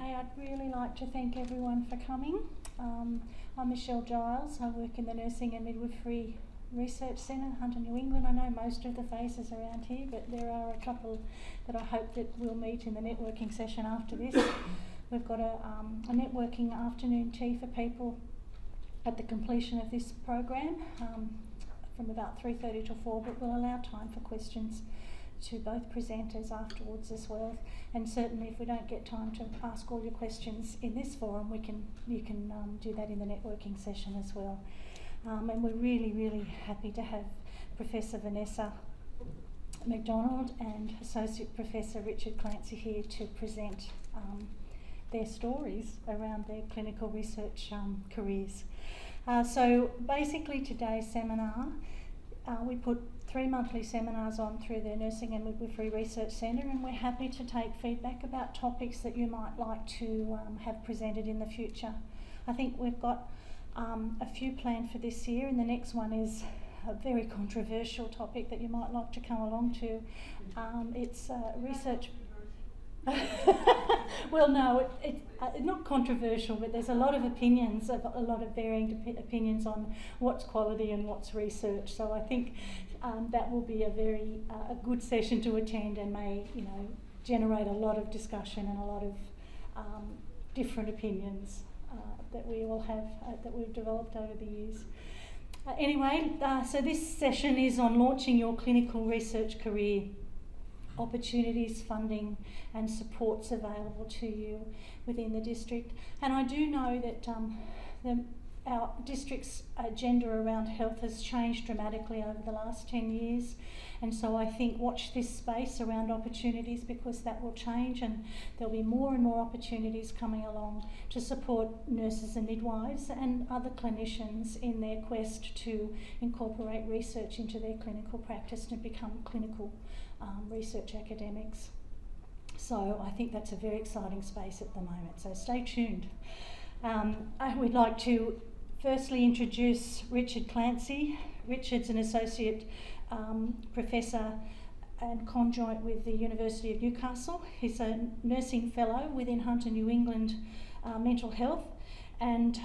Okay, I'd really like to thank everyone for coming. I'm Michelle Giles. I work in the Nursing and Midwifery Research Centre, Hunter New England. I know most of the faces around here, but there are a couple that I hope that we'll meet in the networking session after this. We've got a networking afternoon tea for people at the completion of this program from about 3:30 to 4, but we'll allow time for questions to both presenters afterwards as well. And certainly if we don't get time to ask all your questions in this forum, you can do that in the networking session as well. And we're really happy to have Professor Vanessa McDonald and Associate Professor Richard Clancy here to present their stories around their clinical research careers. So basically today's seminar, we put 3 monthly seminars on through the Nursing and Midwifery Research Centre, and we're happy to take feedback about topics that you might like to have presented in the future. I think we've got a few planned for this year, and the next one is a very controversial topic that you might like to come along to. It's research. Well, no, it's not controversial, but there's a lot of opinions, a lot of varying opinions on what's quality and what's research. So I think that will be a very a good session to attend, and may generate a lot of discussion and a lot of different opinions that we all have that we've developed over the years. Anyway, so this session is on launching your clinical research career. Opportunities, funding and supports available to you within the district. And I do know that our district's agenda around health has changed dramatically over the last 10 years, and so I think watch this space around opportunities, because that will change and there'll be more and more opportunities coming along to support nurses and midwives and other clinicians in their quest to incorporate research into their clinical practice and become clinical research academics. So I think that's a very exciting space at the moment, so stay tuned. I would like to firstly introduce Richard Clancy. Richard's an associate professor and conjoint with the University of Newcastle. He's a nursing fellow within Hunter New England Mental Health, and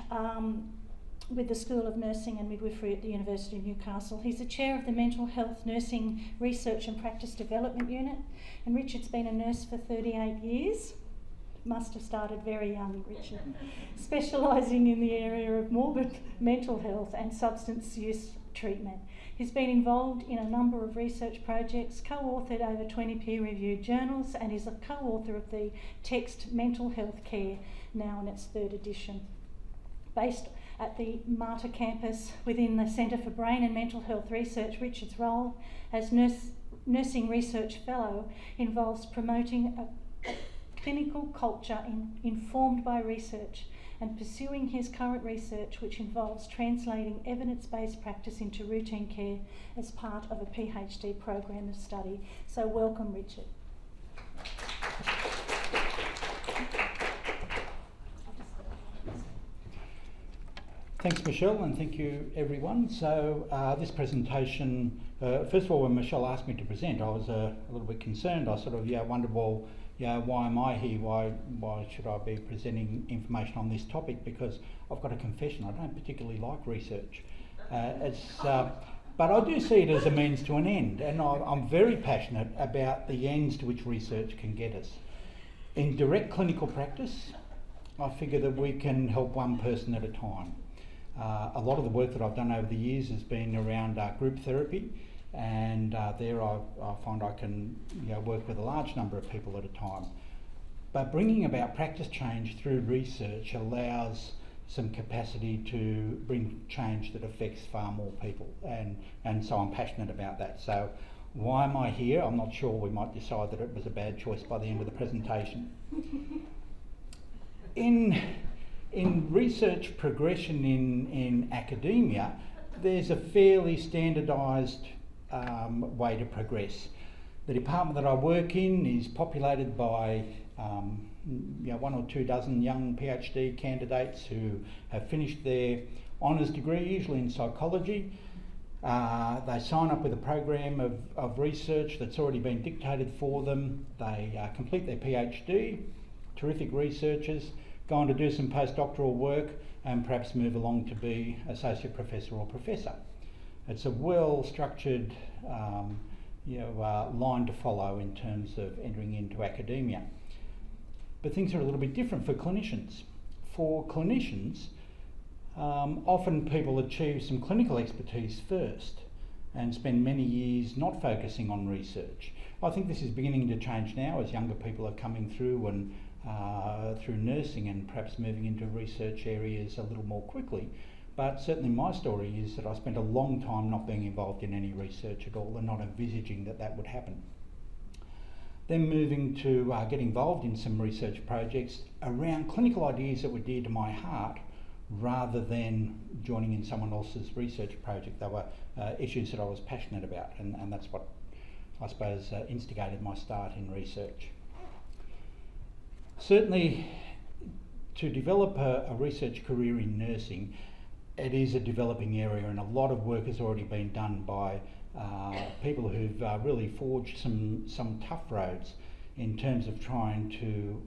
with the School of Nursing and Midwifery at the University of Newcastle. He's the chair of the Mental Health Nursing Research and Practice Development Unit, and Richard's been a nurse for 38 years. Must have started very young, Richard, specialising in the area of morbid mental health and substance use treatment. He's been involved in a number of research projects, co-authored over 20 peer-reviewed journals, and is a co-author of the text Mental Health Care, now in its 3rd edition. Based at the Mater campus within the Centre for Brain and Mental Health Research, Richard's role as Nursing Research Fellow involves promoting a clinical culture informed by research, and pursuing his current research, which involves translating evidence-based practice into routine care as part of a PhD program of study. So welcome, Richard. Thanks, Michelle, and thank you, everyone. So this presentation, first of all, when Michelle asked me to present, I was a little bit concerned. I sort of wondered, well, why am I here? Why should I be presenting information on this topic? Because I've got a confession, I don't particularly like research. But I do see it as a means to an end, and I'm very passionate about the ends to which research can get us. In direct clinical practice, I figure that we can help one person at a time. A lot of the work that I've done over the years has been around group therapy, and there I find I can work with a large number of people at a time. But bringing about practice change through research allows some capacity to bring change that affects far more people, and so I'm passionate about that. So why am I here? I'm not sure. We might decide that it was a bad choice by the end of the presentation. In research progression in academia, there's a fairly standardised way to progress. The department that I work in is populated by 1 or 2 dozen young PhD candidates who have finished their honours degree, usually in psychology. They sign up with a program of research that's already been dictated for them. They complete their PhD. terrific researchers, go on to do some postdoctoral work and perhaps move along to be associate professor or professor. It's a well-structured line to follow in terms of entering into academia. But things are a little bit different for clinicians. For clinicians, often people achieve some clinical expertise first and spend many years not focusing on research. I think this is beginning to change now as younger people are coming through and through nursing and perhaps moving into research areas a little more quickly. But certainly my story is that I spent a long time not being involved in any research at all and not envisaging that that would happen. Then moving to get involved in some research projects around clinical ideas that were dear to my heart rather than joining in someone else's research project. They were issues that I was passionate about, and that's what I suppose instigated my start in research. Certainly to develop a research career in nursing, it is a developing area, and a lot of work has already been done by people who've really forged some tough roads in terms of trying to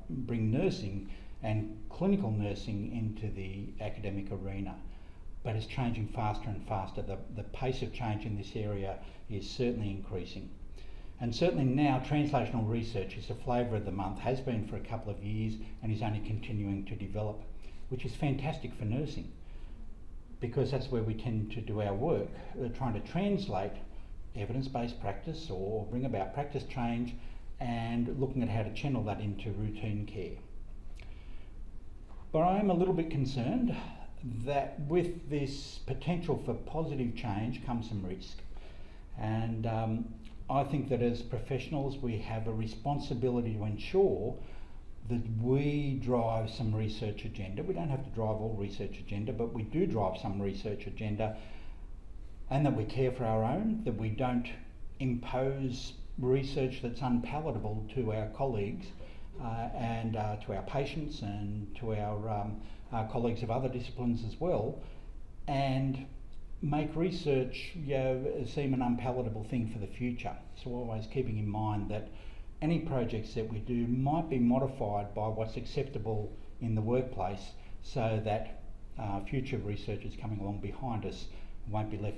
bring nursing and clinical nursing into the academic arena. But it's changing faster and faster. The pace of change in this area is certainly increasing. And certainly now translational research is the flavour of the month, has been for a couple of years, and is only continuing to develop, which is fantastic for nursing, because that's where we tend to do our work, trying to translate evidence-based practice or bring about practice change and looking at how to channel that into routine care. But I am a little bit concerned that with this potential for positive change comes some risk. And I think that as professionals we have a responsibility to ensure that we drive some research agenda. We don't have to drive all research agenda, but we do drive some research agenda, and that we care for our own, that we don't impose research that's unpalatable to our colleagues and to our patients and to our colleagues of other disciplines as well, and make research seem an unpalatable thing for the future. So always keeping in mind that any projects that we do might be modified by what's acceptable in the workplace, so that future researchers coming along behind us won't be left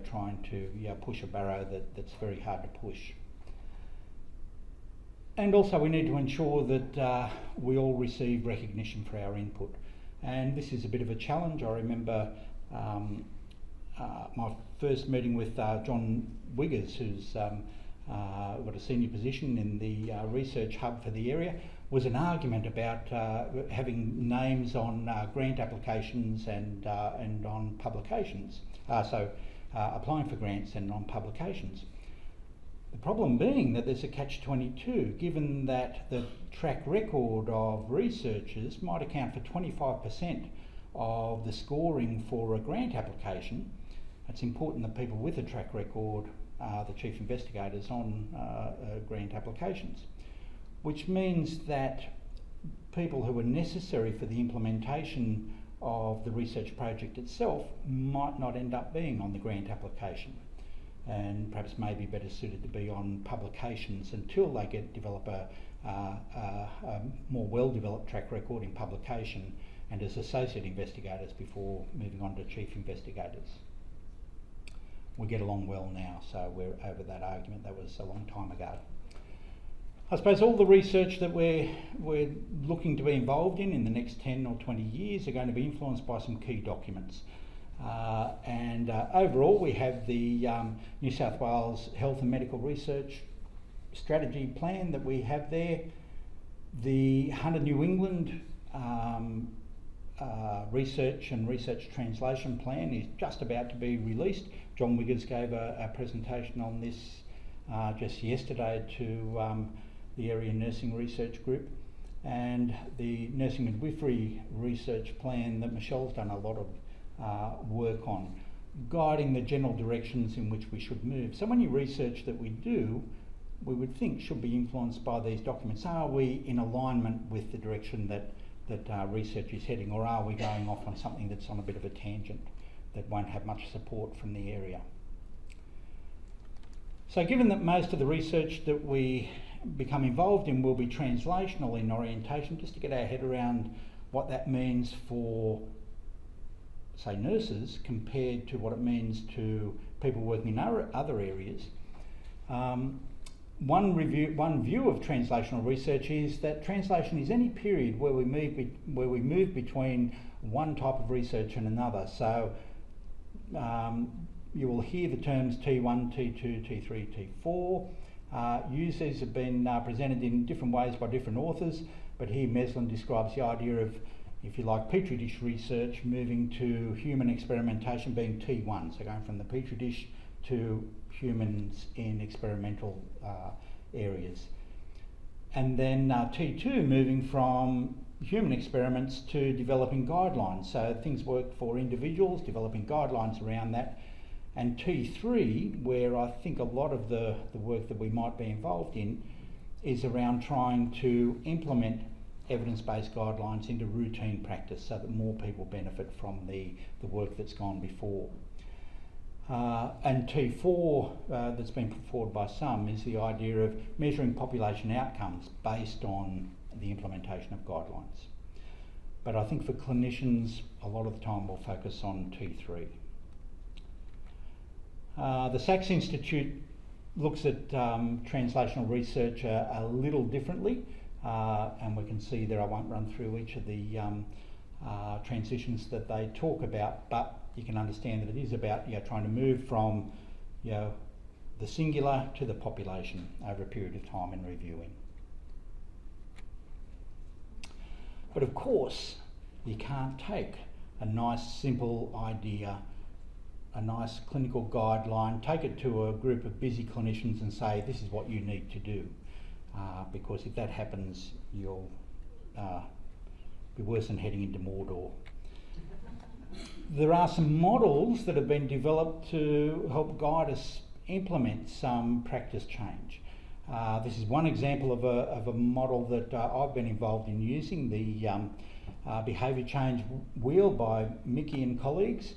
trying to push a barrow that's very hard to push. And also we need to ensure that we all receive recognition for our input. And this is a bit of a challenge. I remember my first meeting with John Wiggers, who's got a senior position in the research hub for the area, was an argument about having names on grant applications and on publications. Applying for grants and on publications. The problem being that there's a catch-22, given that the track record of researchers might account for 25% of the scoring for a grant application. It's important that people with a track record are the chief investigators on grant applications, which means that people who are necessary for the implementation of the research project itself might not end up being on the grant application, and perhaps may be better suited to be on publications until they develop a more well-developed track record in publication and as associate investigators before moving on to chief investigators. We get along well now, so we're over that argument. That was a long time ago. I suppose all the research that we're looking to be involved in the next 10 or 20 years are going to be influenced by some key documents. Overall we have the New South Wales Health and Medical Research Strategy Plan that we have there. The Hunter New England Research and Research Translation Plan is just about to be released. John Wiggers gave a presentation on this just yesterday to the Area Nursing Research Group, and the Nursing Midwifery Research Plan that Michelle's done a lot of work on, guiding the general directions in which we should move. So any research that we do, we would think should be influenced by these documents. Are we in alignment with the direction that research is heading, or are we going off on something that's on a bit of a tangent that won't have much support from the area? So given that most of the research that we become involved in will be translational in orientation, just to get our head around what that means for, say, nurses compared to what it means to people working in other areas. One view of translational research is that translation is any period where we move between one type of research and another. So you will hear the terms T1, T2, T3, T4. These have been presented in different ways by different authors, but here Meslin describes the idea of, if you like, petri dish research moving to human experimentation being T1, so going from the petri dish to humans in experimental areas. And then T2 moving from human experiments to developing guidelines. So things work for individuals, developing guidelines around that. And T3, where I think a lot of the work that we might be involved in is around trying to implement evidence-based guidelines into routine practice so that more people benefit from the work that's gone before. And T4, that's been put forward by some, is the idea of measuring population outcomes based on the implementation of guidelines. But I think for clinicians, a lot of the time we'll focus on T3. The Sachs Institute looks at translational research a little differently, and we can see there, I won't run through each of the transitions that they talk about, but you can understand that it is about trying to move from the singular to the population over a period of time in reviewing. But of course, you can't take a nice simple idea, a nice clinical guideline, take it to a group of busy clinicians and say, this is what you need to do. Because if that happens, you'll be worse than heading into Mordor. There are some models that have been developed to help guide us implement some practice change. This is one example of a model that I've been involved in using, the behaviour change wheel by Mickey and colleagues.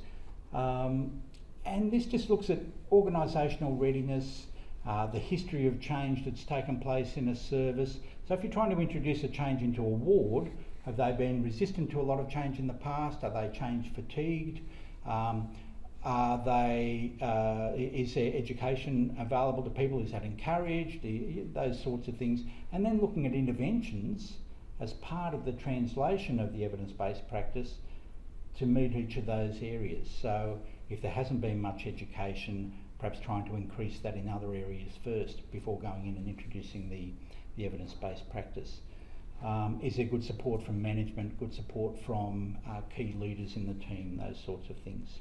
And this just looks at organisational readiness, the history of change that's taken place in a service. So if you're trying to introduce a change into a ward, have they been resistant to a lot of change in the past? Are they change fatigued? Is there education available to people? Is that encouraged? Those sorts of things. And then looking at interventions as part of the translation of the evidence-based practice to meet each of those areas. So if there hasn't been much education, perhaps trying to increase that in other areas first before going in and introducing the evidence-based practice. Is there good support from management, good support from key leaders in the team, those sorts of things.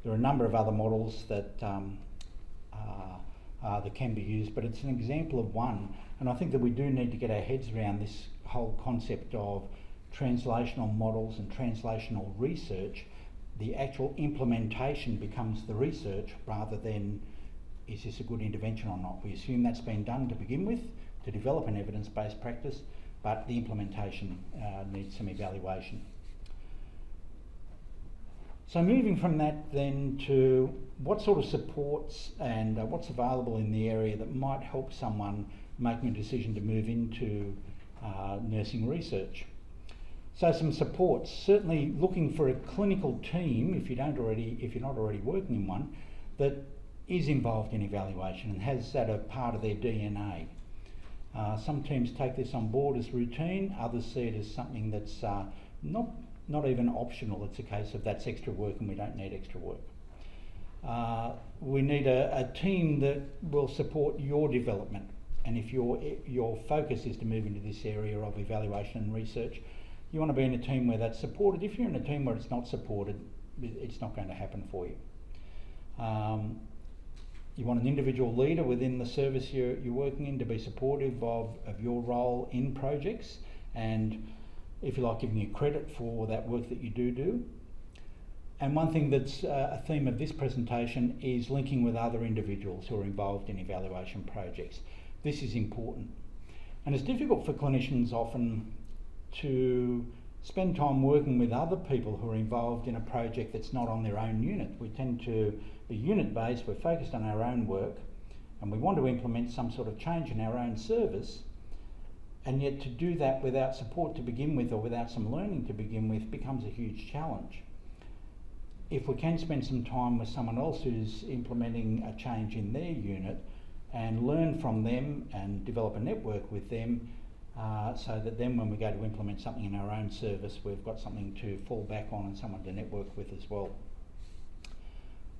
There are a number of other models that that can be used, but it's an example of one, and I think that we do need to get our heads around this whole concept of translational models and translational research. The actual implementation becomes the research rather than is this a good intervention or not. We assume that's been done to begin with to develop an evidence-based practice, but the implementation needs some evaluation. So moving from that then to what sort of supports and what's available in the area that might help someone making a decision to move into nursing research. So some supports, certainly looking for a clinical team, if you're not already working in one, that is involved in evaluation and has that a part of their DNA. Some teams take this on board as routine, others see it as something that's not even optional. It's a case of that's extra work and we don't need extra work. We need a team that will support your development, and if your focus is to move into this area of evaluation and research, you want to be in a team where that's supported. If you're in a team where it's not supported, it's not going to happen for you. You want an individual leader within the service you're working in to be supportive of your role in projects and, if you like, giving you credit for that work that you do. And one thing that's a theme of this presentation is linking with other individuals who are involved in evaluation projects. This is important. And it's difficult for clinicians often to spend time working with other people who are involved in a project that's not on their own unit. We tend to be unit-based, we're focused on our own work, and we want to implement some sort of change in our own service, and yet to do that without support to begin with, or without some learning to begin with, becomes a huge challenge. If we can spend some time with someone else who's implementing a change in their unit and learn from them and develop a network with them, so that then when we go to implement something in our own service, we've got something to fall back on and someone to network with as well.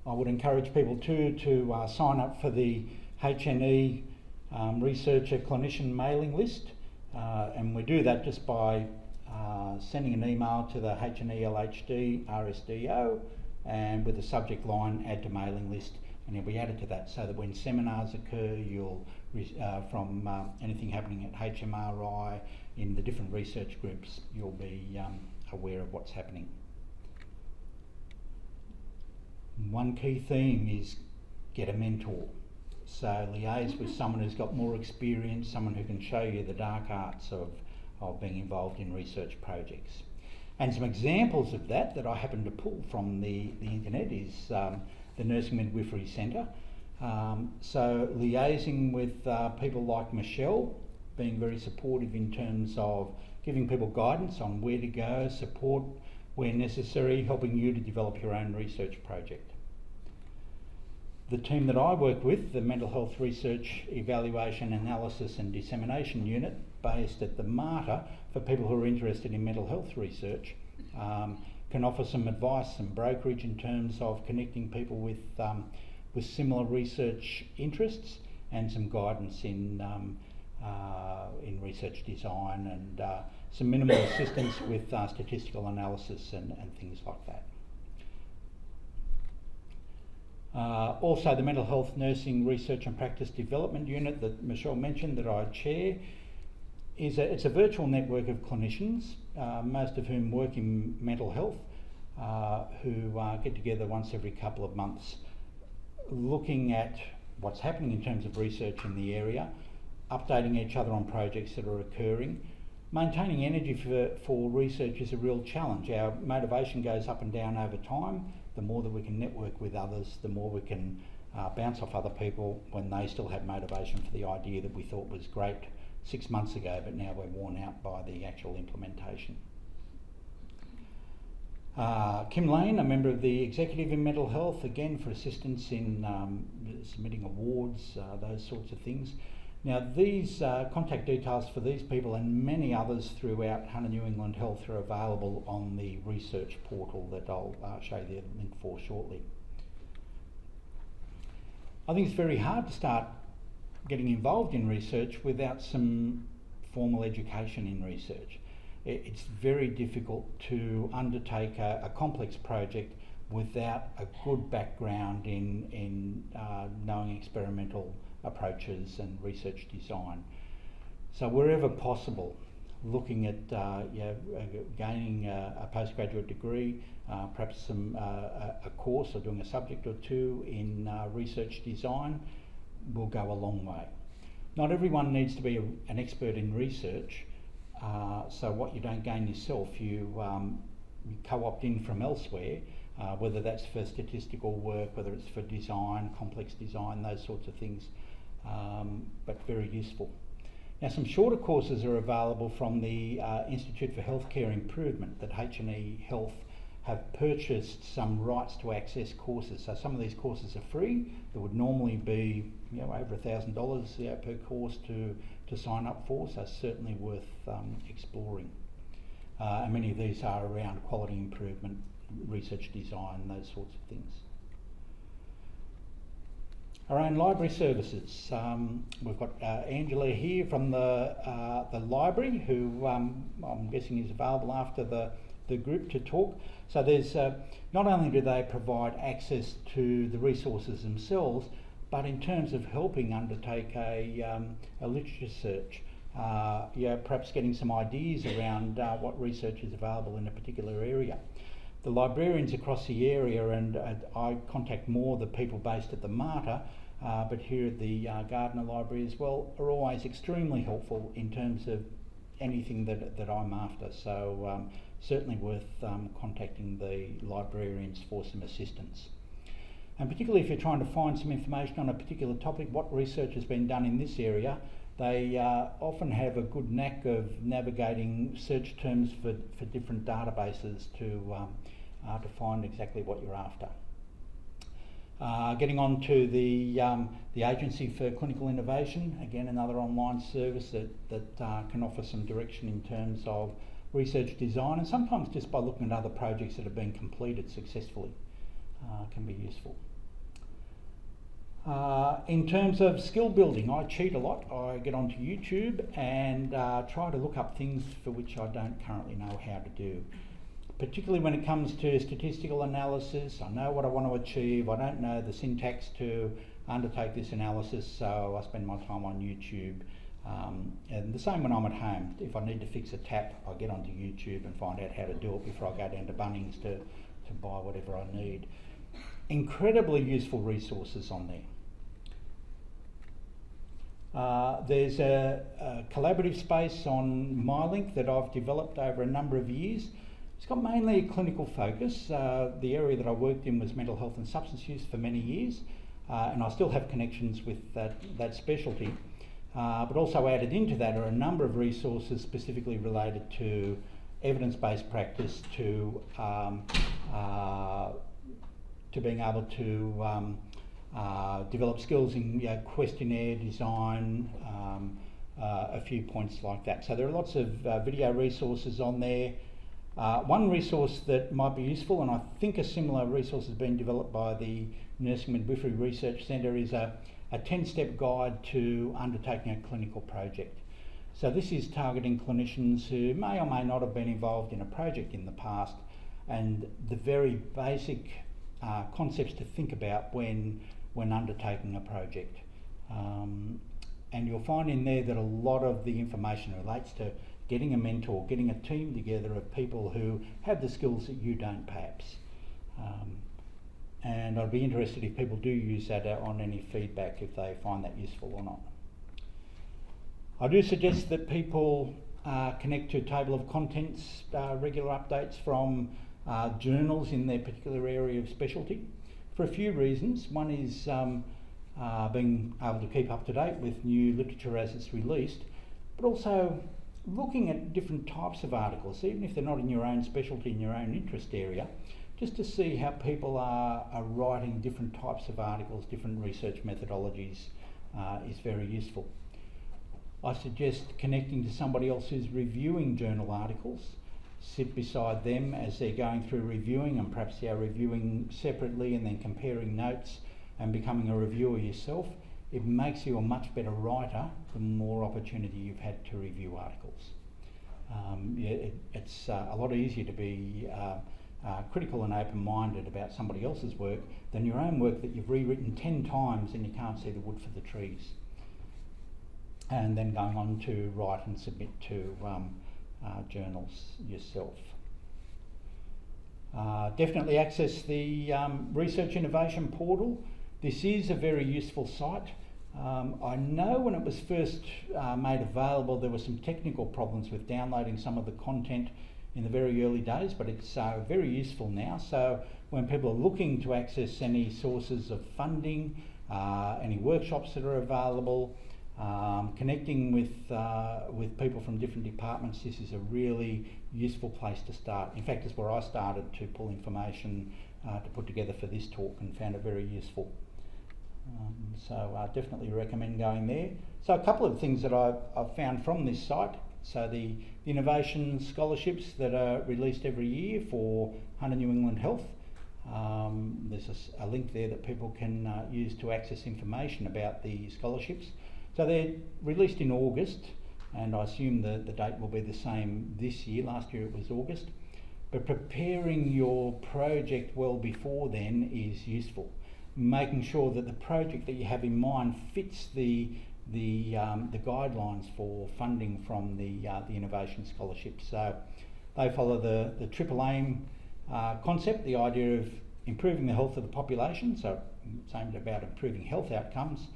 I would encourage people too to sign up for the HNE Researcher Clinician mailing list, and we do that just by sending an email to the HNE LHD RSDO, and with the subject line, add to mailing list, and you'll be added to that, so that when seminars occur, you'll from anything happening at HMRI in the different research groups, you'll be aware of what's happening. One key theme is get a mentor. So liaise with someone who's got more experience, someone who can show you the dark arts of being involved in research projects. And some examples of that I happen to pull from the internet is the Nursing Midwifery Centre. So liaising with people like Michelle, being very supportive in terms of giving people guidance on where to go, support where necessary, helping you to develop your own research project. The team that I work with, the Mental Health Research Evaluation, Analysis and Dissemination Unit, based at the Mater, for people who are interested in mental health research, can offer some advice and brokerage in terms of connecting people with similar research interests, and some guidance in research design, and some minimal assistance with statistical analysis and things like that. Also, the Mental Health Nursing Research and Practice Development Unit that Michelle mentioned, that I chair, it's a virtual network of clinicians, most of whom work in mental health, who get together once every couple of months, looking at what's happening in terms of research in the area, updating each other on projects that are occurring. Maintaining energy for research is a real challenge. Our motivation goes up and down over time. The more that we can network with others, the more we can bounce off other people when they still have motivation for the idea that we thought was great 6 months ago, but now we're worn out by the actual implementation. Kim Lane, a member of the Executive in Mental Health, again for assistance in submitting awards, those sorts of things. Now these contact details for these people and many others throughout Hunter New England Health are available on the research portal that I'll show you the link for shortly. I think it's very hard to start getting involved in research without some formal education in research. It's very difficult to undertake a complex project without a good background in knowing experimental approaches and research design. So wherever possible, looking at gaining a postgraduate degree, perhaps a course or doing a subject or two in research design will go a long way. Not everyone needs to be an expert in research, so what you don't gain yourself, you co-opt in from elsewhere, whether that's for statistical work, whether it's for design, complex design, those sorts of things, but very useful. Now, some shorter courses are available from the Institute for Healthcare Improvement that HNE Health have purchased some rights to access courses. So some of these courses are free. There would normally be over $1,000 per course to sign up for, so certainly worth exploring. And many of these are around quality improvement, research design, those sorts of things. Our own library services. We've got Angela here from the library, who I'm guessing is available after the group to talk. So there's not only do they provide access to the resources themselves, but in terms of helping undertake a literature search, perhaps getting some ideas around what research is available in a particular area. The librarians across the area, and I contact more the people based at the Mater, but here at the Gardner Library as well, are always extremely helpful in terms of anything that I'm after. So certainly worth contacting the librarians for some assistance. And particularly if you're trying to find some information on a particular topic, what research has been done in this area, they often have a good knack of navigating search terms for different databases to find exactly what you're after. Getting on to the Agency for Clinical Innovation, again another online service that can offer some direction in terms of research design, and sometimes just by looking at other projects that have been completed successfully can be useful. In terms of skill building, I cheat a lot. I get onto YouTube and try to look up things for which I don't currently know how to do. Particularly when it comes to statistical analysis, I know what I want to achieve, I don't know the syntax to undertake this analysis, so I spend my time on YouTube. And the same when I'm at home. If I need to fix a tap, I get onto YouTube and find out how to do it before I go down to Bunnings to buy whatever I need. Incredibly useful resources on there. There's a collaborative space on MyLink that I've developed over a number of years. It's got mainly a clinical focus. The area that I worked in was mental health and substance use for many years, and I still have connections with that specialty. But also added into that are a number of resources specifically related to evidence-based practice, to being able to develop skills in questionnaire design, a few points like that. So there are lots of video resources on there. One resource that might be useful, and I think a similar resource has been developed by the Nursing Midwifery Research Centre, is a 10-step guide to undertaking a clinical project. So this is targeting clinicians who may or may not have been involved in a project in the past, and the very basic concepts to think about when undertaking a project. And you'll find in there that a lot of the information relates to getting a mentor, getting a team together of people who have the skills that you don't perhaps. And I'd be interested if people do use that on any feedback, if they find that useful or not. I do suggest that people connect to table of contents, regular updates from journals in their particular area of specialty for a few reasons. One is being able to keep up to date with new literature as it's released, but also looking at different types of articles, even if they're not in your own specialty, in your own interest area, just to see how people are writing different types of articles, different research methodologies is very useful. I suggest connecting to somebody else who's reviewing journal articles. Sit beside them as they're going through reviewing, and perhaps they are reviewing separately and then comparing notes and becoming a reviewer yourself. It makes you a much better writer the more opportunity you've had to review articles. It's a lot easier to be critical and open-minded about somebody else's work than your own work that you've rewritten 10 times and you can't see the wood for the trees. And then going on to write and submit to journals yourself. Definitely access the Research Innovation Portal. This is a very useful site. I know when it was first made available there were some technical problems with downloading some of the content in the very early days, but it's very useful now. So when people are looking to access any sources of funding, any workshops that are available, connecting with people from different departments, this is a really useful place to start. In fact, it's where I started to pull information to put together for this talk and found it very useful. So I definitely recommend going there. So a couple of things that I've found from this site. So the innovation scholarships that are released every year for Hunter New England Health. There's a link there that people can use to access information about the scholarships. So they're released in August, and I assume the date will be the same this year. Last year it was August. But preparing your project well before then is useful. Making sure that the project that you have in mind fits the guidelines for funding from the innovation scholarships. So they follow the triple aim concept, the idea of improving the health of the population, so it's aimed about improving health outcomes,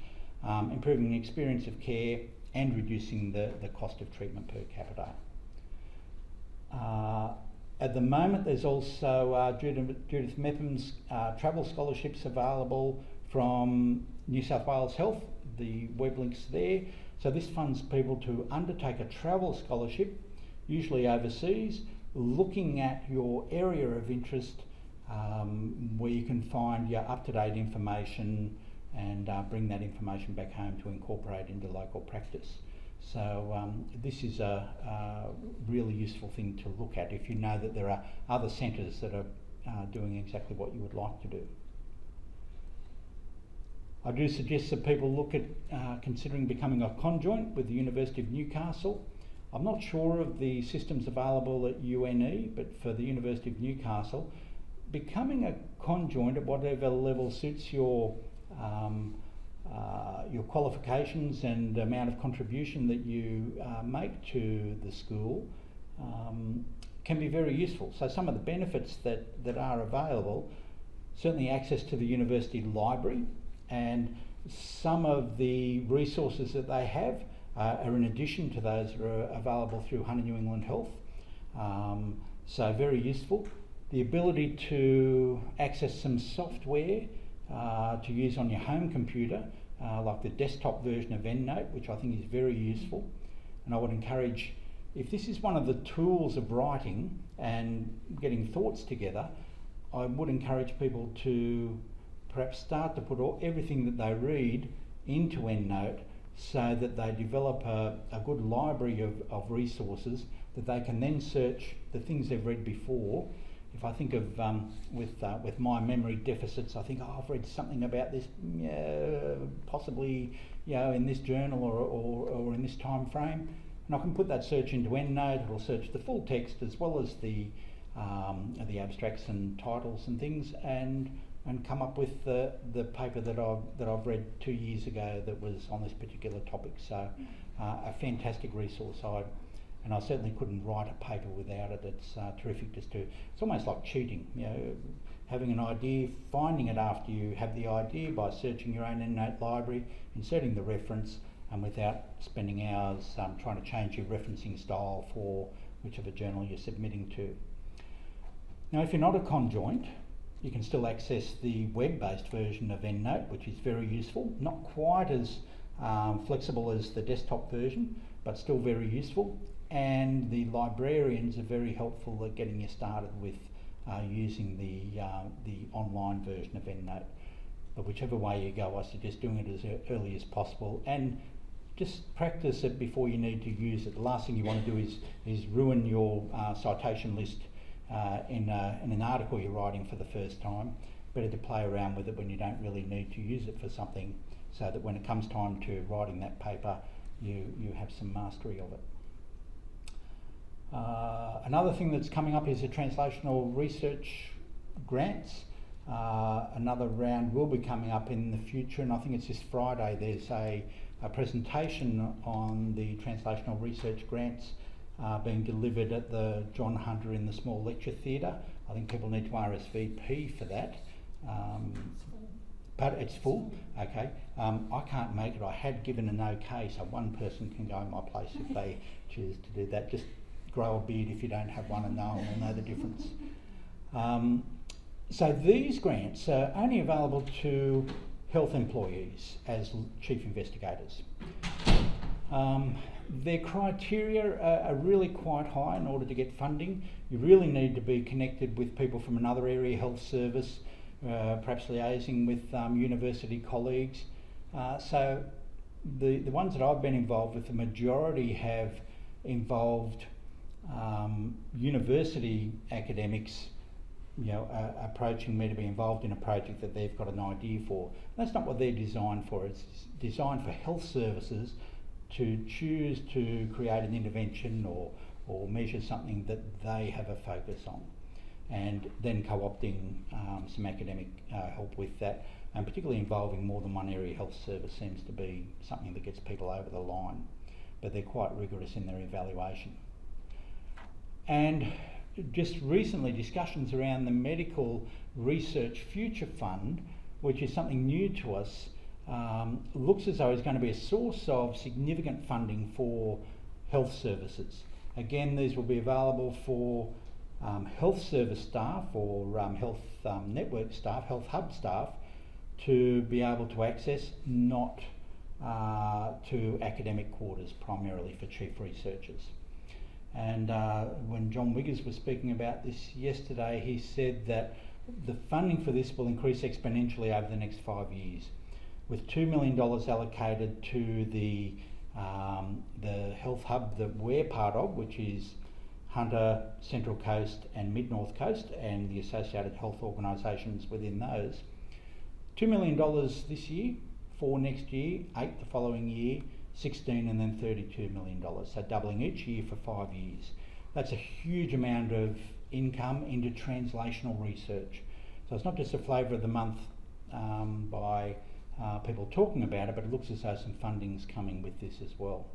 improving the experience of care, and reducing the cost of treatment per capita. At the moment, there's also Judith Mepham's travel scholarships available from New South Wales Health. The web link's there. So this funds people to undertake a travel scholarship, usually overseas, looking at your area of interest, where you can find your up-to-date information and bring that information back home to incorporate into local practice. So this is a really useful thing to look at if you know that there are other centres that are doing exactly what you would like to do. I do suggest that people look at considering becoming a conjoint with the University of Newcastle. I'm not sure of the systems available at UNE, but for the University of Newcastle, becoming a conjoint at whatever level suits your qualifications and amount of contribution that you make to the school can be very useful. So some of the benefits that are available, certainly access to the university library, and some of the resources that they have are in addition to those that are available through Hunter New England Health. So very useful. The ability to access some software to use on your home computer, like the desktop version of EndNote, which I think is very useful. And I would encourage, if this is one of the tools of writing and getting thoughts together, I would encourage people to perhaps start to put everything that they read into EndNote so that they develop a good library of resources that they can then search the things they've read before. If I think of, with my memory deficits, I think, I've read something about this, possibly, in this journal or in this time frame, and I can put that search into EndNote. It'll search the full text as well as the abstracts and titles and things, and come up with the paper that I've read 2 years ago that was on this particular topic. So a fantastic resource. And I certainly couldn't write a paper without it. It's terrific it's almost like cheating, having an idea, finding it after you have the idea by searching your own EndNote library, inserting the reference, and without spending hours trying to change your referencing style for whichever journal you're submitting to. Now, if you're not a conjoint, you can still access the web-based version of EndNote, which is very useful. Not quite as flexible as the desktop version, but still very useful. And the librarians are very helpful at getting you started with using the online version of EndNote. But whichever way you go, I suggest doing it as early as possible, and just practice it before you need to use it. The last thing you want to do is ruin your citation list in an article you're writing for the first time. Better to play around with it when you don't really need to use it for something, so that when it comes time to writing that paper, you have some mastery of it. Another thing that's coming up is the translational research grants. Another round will be coming up in the future, and I think it's this Friday. There's a presentation on the translational research grants being delivered at the John Hunter in the Small Lecture Theatre. I think people need to RSVP for that. But it's full. Okay. I can't make it. I had given an okay, so one person can go in my place if they choose to do that. Just grow a beard if you don't have one, and no one will know the difference. So these grants are only available to health employees as chief investigators. Their criteria are really quite high in order to get funding. You really need to be connected with people from another area health service, perhaps liaising with university colleagues. So the ones that I've been involved with, the majority have involved university academics, approaching me to be involved in a project that they've got an idea for. That's not what they're designed for. It's designed for health services to choose to create an intervention or measure something that they have a focus on, and then co-opting some academic help with that, and particularly involving more than one area health service seems to be something that gets people over the line, but they're quite rigorous in their evaluation. And just recently, discussions around the Medical Research Future Fund, which is something new to us, looks as though it's going to be a source of significant funding for health services. Again, these will be available for health service staff or health network staff, health hub staff, to be able to access, not to academic quarters primarily for chief researchers. And when John Wiggers was speaking about this yesterday, he said that the funding for this will increase exponentially over the next 5 years, with $2 million allocated to the health hub that we're part of, which is Hunter, Central Coast and Mid-North Coast, and the associated health organisations within those. $2 million this year, 4 next year, 8 the following year, 16 and then $32 million, so doubling each year for 5 years. That's a huge amount of income into translational research. So it's not just a flavour of the month by people talking about it, but it looks as though some funding's coming with this as well.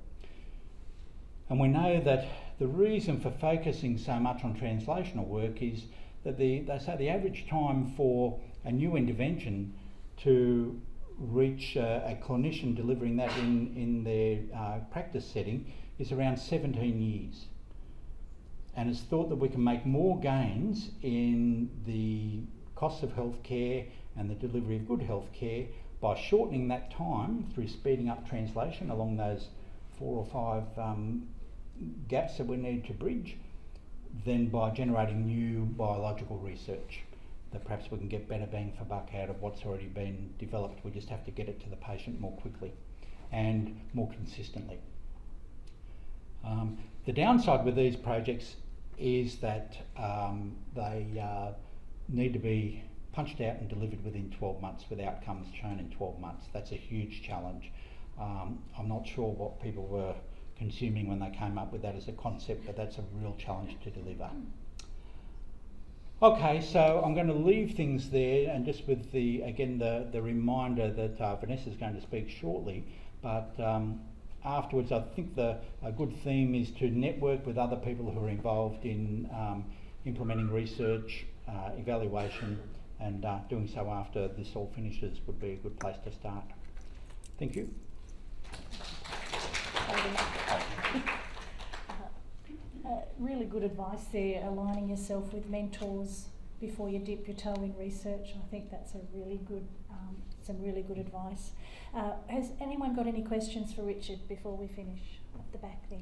And we know that the reason for focusing so much on translational work is that they say the average time for a new intervention to reach a clinician delivering that in their practice setting is around 17 years. And it's thought that we can make more gains in the costs of healthcare and the delivery of good healthcare by shortening that time through speeding up translation along those 4 or 5 gaps that we need to bridge, than by generating new biological research that perhaps we can get better bang for buck out of what's already been developed. We just have to get it to the patient more quickly and more consistently. The downside with these projects is that they need to be punched out and delivered within 12 months with outcomes shown in 12 months. That's a huge challenge. I'm not sure what people were consuming when they came up with that as a concept, but that's a real challenge to deliver. Okay, so I'm going to leave things there, and just with the reminder that Vanessa's going to speak shortly, but afterwards I think a good theme is to network with other people who are involved in implementing research, evaluation, and doing so after this all finishes would be a good place to start. Thank you. Really good advice there, aligning yourself with mentors before you dip your toe in research. I think that's a really good, some really good advice. Has anyone got any questions for Richard before we finish? At the back there.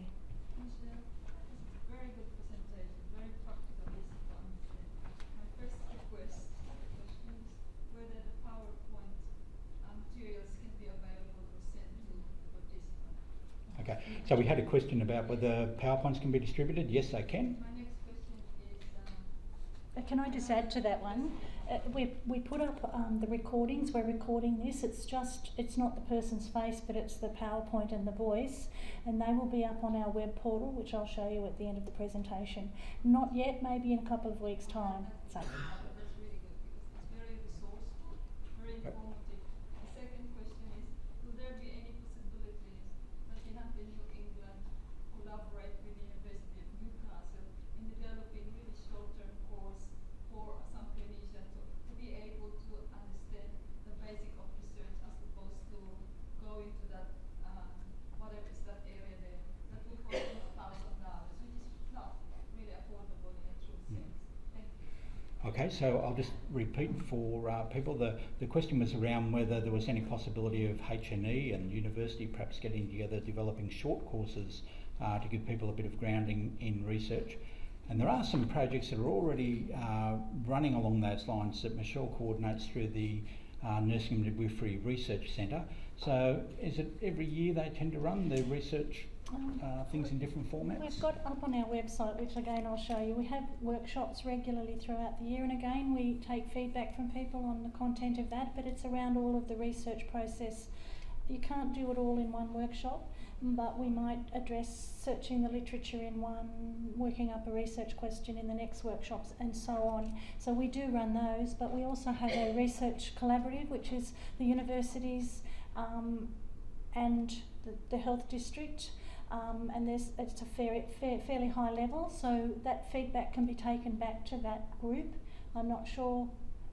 Very good presentation, very practical, easy to understand. My first request is whether the PowerPoint materials can be available to send to the participants. Okay, so we had a question about whether PowerPoints can be distributed. Yes, they can. My next question is... can I just add to that one? We put up the recordings. We're recording this. It's not the person's face, but it's the PowerPoint and the voice, and they will be up on our web portal, which I'll show you at the end of the presentation. Not yet, maybe in a couple of weeks' time. So. That's really good, because it's very resourceful, very informative. The second question is, will there be any possibilities that the Hunter New England collaborate with the University of Newcastle in developing really short-term course for some clinicians to be able to understand the basic of research as opposed to go into that, whatever is that area there, that will cost them $1,000, which is not really affordable in a true sense. Thank you. Okay, so I'll just repeat for people. The question was around whether there was any possibility of HNE and university perhaps getting together, developing short courses to give people a bit of grounding in research. And there are some projects that are already running along those lines that Michelle coordinates through the Nursing and Midwifery Research Centre. So is it every year they tend to run the research things in different formats? We've got up on our website, which again I'll show you. We have workshops regularly throughout the year, and again we take feedback from people on the content of that, but it's around all of the research process. You can't do it all in one workshop, but we might address searching the literature in one, working up a research question in the next workshops, and so on. So we do run those, but we also have a research collaborative, which is the universities and the health district, and it's a fairly high level, so that feedback can be taken back to that group. I'm not sure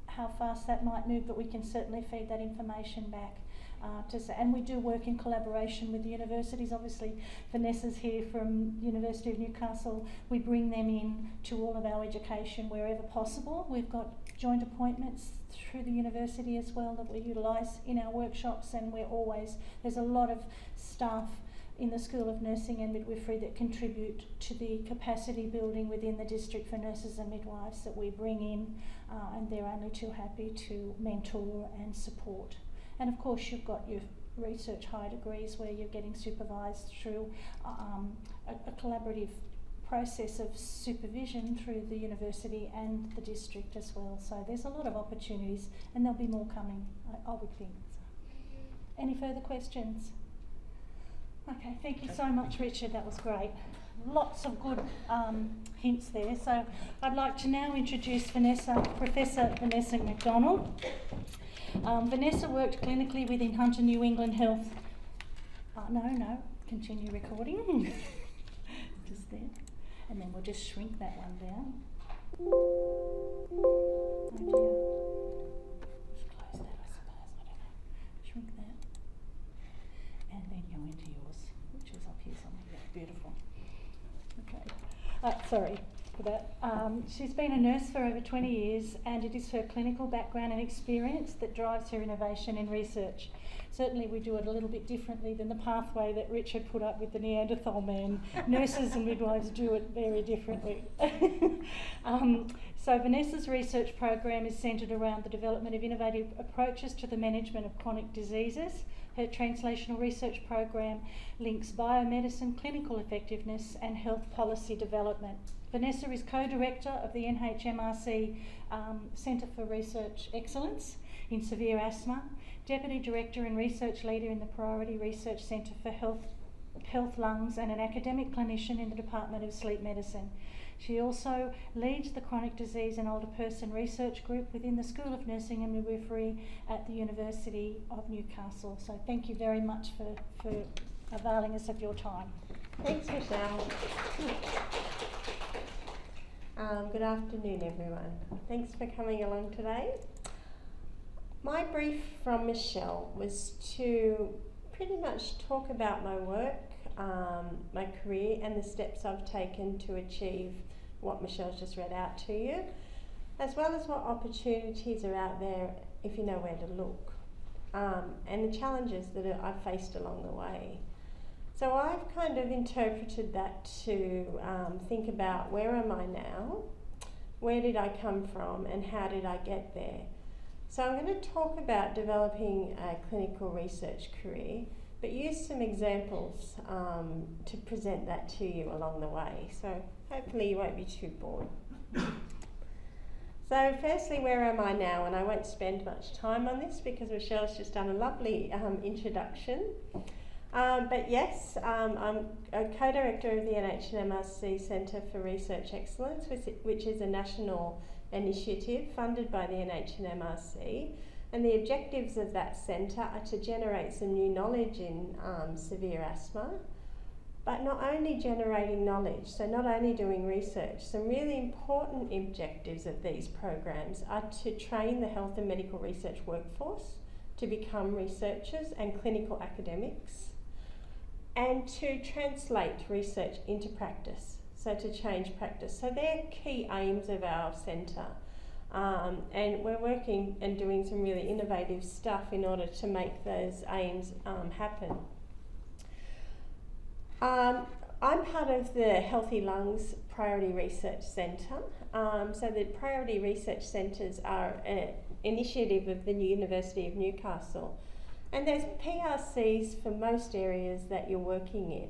how fast that might move, but we can certainly feed that information back. and we do work in collaboration with the universities. Obviously, Vanessa's here from University of Newcastle. We bring them in to all of our education wherever possible. We've got joint appointments through the university as well that we utilise in our workshops, and there's a lot of staff in the School of Nursing and Midwifery that contribute to the capacity building within the district for nurses and midwives that we bring in, and they're only too happy to mentor and support. And of course you've got your research high degrees where you're getting supervised through a collaborative process of supervision through the university and the district as well. So there's a lot of opportunities, and there'll be more coming, I would think. Any further questions? Okay, thank you so much, Richard. That was great. Lots of good hints there. So I'd like to now introduce Professor Vanessa McDonald. Vanessa worked clinically within Hunter New England Health. Continue recording. Just there. And then we'll just shrink that one down. Oh dear. Just close that, I suppose. I don't know. Shrink that. And then go into yours, which is up here somewhere. Yeah, beautiful. Okay. Sorry for that. She's been a nurse for over 20 years, and it is her clinical background and experience that drives her innovation in research. Certainly we do it a little bit differently than the pathway that Richard put up with the Neanderthal man. Nurses and midwives do it very differently. So Vanessa's research program is centred around the development of innovative approaches to the management of chronic diseases. Her translational research program links biomedicine, clinical effectiveness and health policy development. Vanessa is co-director of the NHMRC Centre for Research Excellence in Severe Asthma, Deputy Director and Research Leader in the Priority Research Centre for Health Lungs, and an academic clinician in the Department of Sleep Medicine. She also leads the Chronic Disease and Older Person Research Group within the School of Nursing and Midwifery at the University of Newcastle. So thank you very much for availing us of your time. Thanks, Michelle. Good afternoon, everyone. Thanks for coming along today. My brief from Michelle was to pretty much talk about my work, my career, and the steps I've taken to achieve what Michelle's just read out to you, as well as what opportunities are out there if you know where to look, and the challenges that I've faced along the way. So I've kind of interpreted that to think about where am I now, where did I come from, and how did I get there. So I'm going to talk about developing a clinical research career, but use some examples to present that to you along the way. So hopefully you won't be too bored. So firstly, where am I now? And I won't spend much time on this because Michelle's just done a lovely introduction. But yes, I'm a co-director of the NHMRC Centre for Research Excellence, which is a national initiative funded by the NHMRC. And the objectives of that centre are to generate some new knowledge in severe asthma, but not only generating knowledge, so not only doing research. Some really important objectives of these programs are to train the health and medical research workforce to become researchers and clinical academics, and to translate research into practice, so to change practice. So they're key aims of our centre. And we're working and doing some really innovative stuff in order to make those aims happen. I'm part of the Healthy Lungs Priority Research Centre. So the Priority Research Centres are an initiative of the University of Newcastle. And there's PRCs for most areas that you're working in.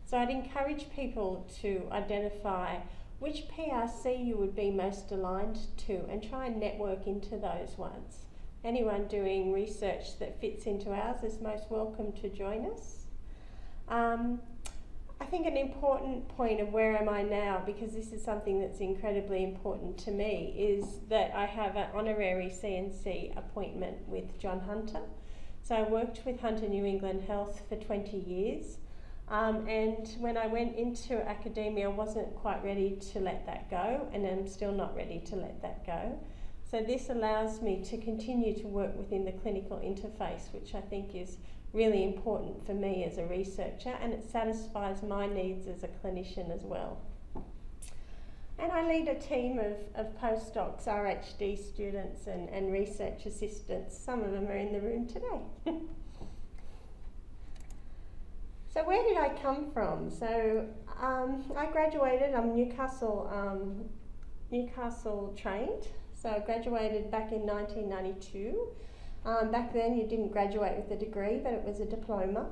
So I'd encourage people to identify which PRC you would be most aligned to and try and network into those ones. Anyone doing research that fits into ours is most welcome to join us. I think an important point of where am I now, because this is something that's incredibly important to me, is that I have an honorary CNC appointment with John Hunter. So I worked with Hunter New England Health for 20 years. And when I went into academia, I wasn't quite ready to let that go, and I'm still not ready to let that go. So this allows me to continue to work within the clinical interface, which I think is really important for me as a researcher, and it satisfies my needs as a clinician as well. And I lead a team of postdocs, RHD students and research assistants. Some of them are in the room today. So where did I come from? So I graduated, I'm Newcastle trained. So I graduated back in 1992. Back then you didn't graduate with a degree, but it was a diploma.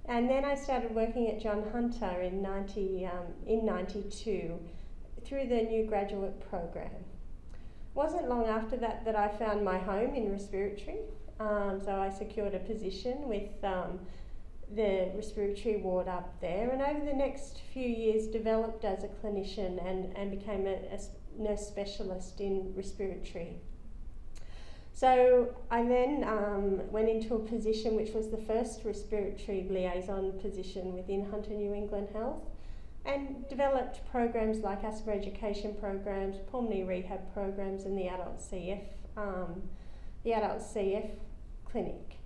And then I started working at John Hunter in 92 through the new graduate program. Wasn't long after that that I found my home in respiratory. So I secured a position with the respiratory ward up there, and over the next few years developed as a clinician and became a nurse specialist in respiratory. So I then went into a position which was the first respiratory liaison position within Hunter New England Health, and developed programs like asthma education programs, pulmonary rehab programs, and the adult CF clinic.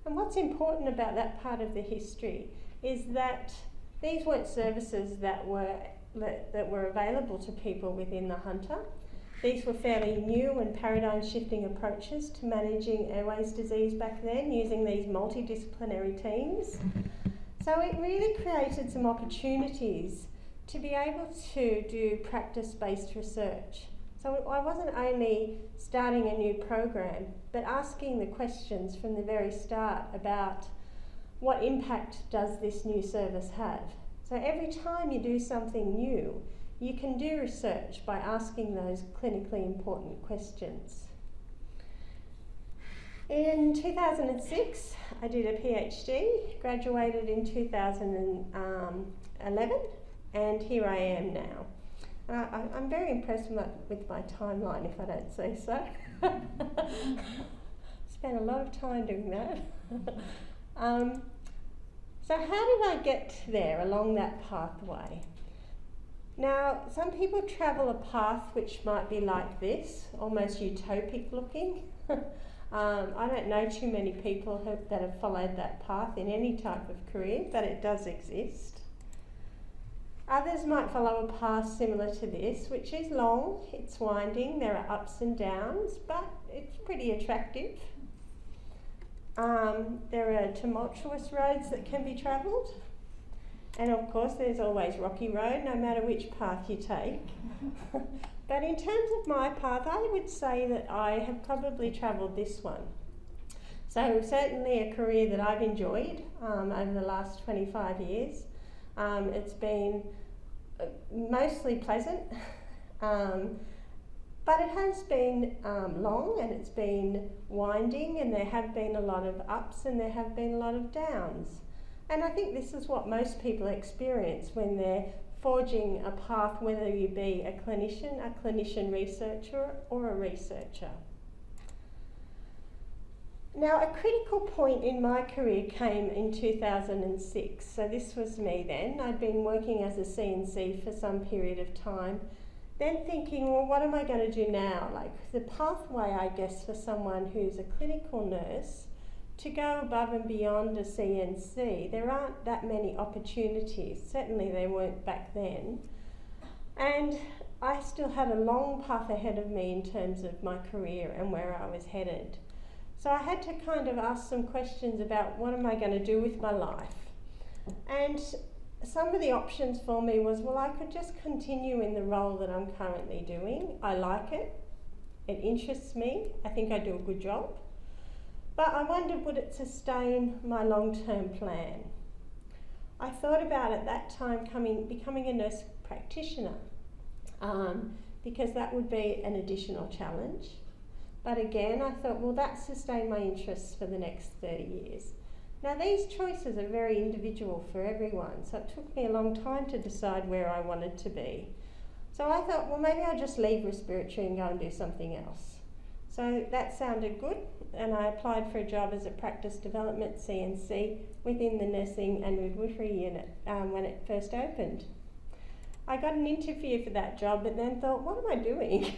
And what's important about that part of the history is that these weren't services that were available to people within the Hunter. These were fairly new and paradigm-shifting approaches to managing airways disease back then, using these multidisciplinary teams. So it really created some opportunities to be able to do practice-based research. So I wasn't only starting a new program, but asking the questions from the very start about what impact does this new service have. So every time you do something new, you can do research by asking those clinically important questions. In 2006, I did a PhD, graduated in 2011, and here I am now. I'm very impressed with my timeline, if I don't say so. Spent a lot of time doing that. So how did I get there along that pathway? Now, some people travel a path which might be like this, almost utopic looking. I don't know too many people that have followed that path in any type of career, but it does exist. Others might follow a path similar to this, which is long, it's winding, there are ups and downs, but it's pretty attractive. There are tumultuous roads that can be travelled, and of course there's always rocky road, no matter which path you take. But in terms of my path, I would say that I have probably travelled this one. So certainly a career that I've enjoyed over the last 25 years. It's been mostly pleasant, but it has been long, and it's been winding, and there have been a lot of ups and there have been a lot of downs. And I think this is what most people experience when they're forging a path, whether you be a clinician researcher, or a researcher. Now, a critical point in my career came in 2006. So this was me then. I'd been working as a CNC for some period of time. Then thinking, well, what am I going to do now? Like the pathway, I guess, for someone who's a clinical nurse to go above and beyond a CNC, there aren't that many opportunities. Certainly they weren't back then. And I still had a long path ahead of me in terms of my career and where I was headed. So I had to kind of ask some questions about what am I going to do with my life. And some of the options for me was, well, I could just continue in the role that I'm currently doing. I like it. It interests me. I think I do a good job. But I wondered, would it sustain my long-term plan? I thought about at that time becoming a nurse practitioner because that would be an additional challenge. But again, I thought, well, that sustained my interests for the next 30 years. Now, these choices are very individual for everyone, so it took me a long time to decide where I wanted to be. So I thought, well, maybe I'll just leave respiratory and go and do something else. So that sounded good, and I applied for a job as a practice development CNC within the nursing and midwifery unit when it first opened. I got an interview for that job, but then thought, what am I doing?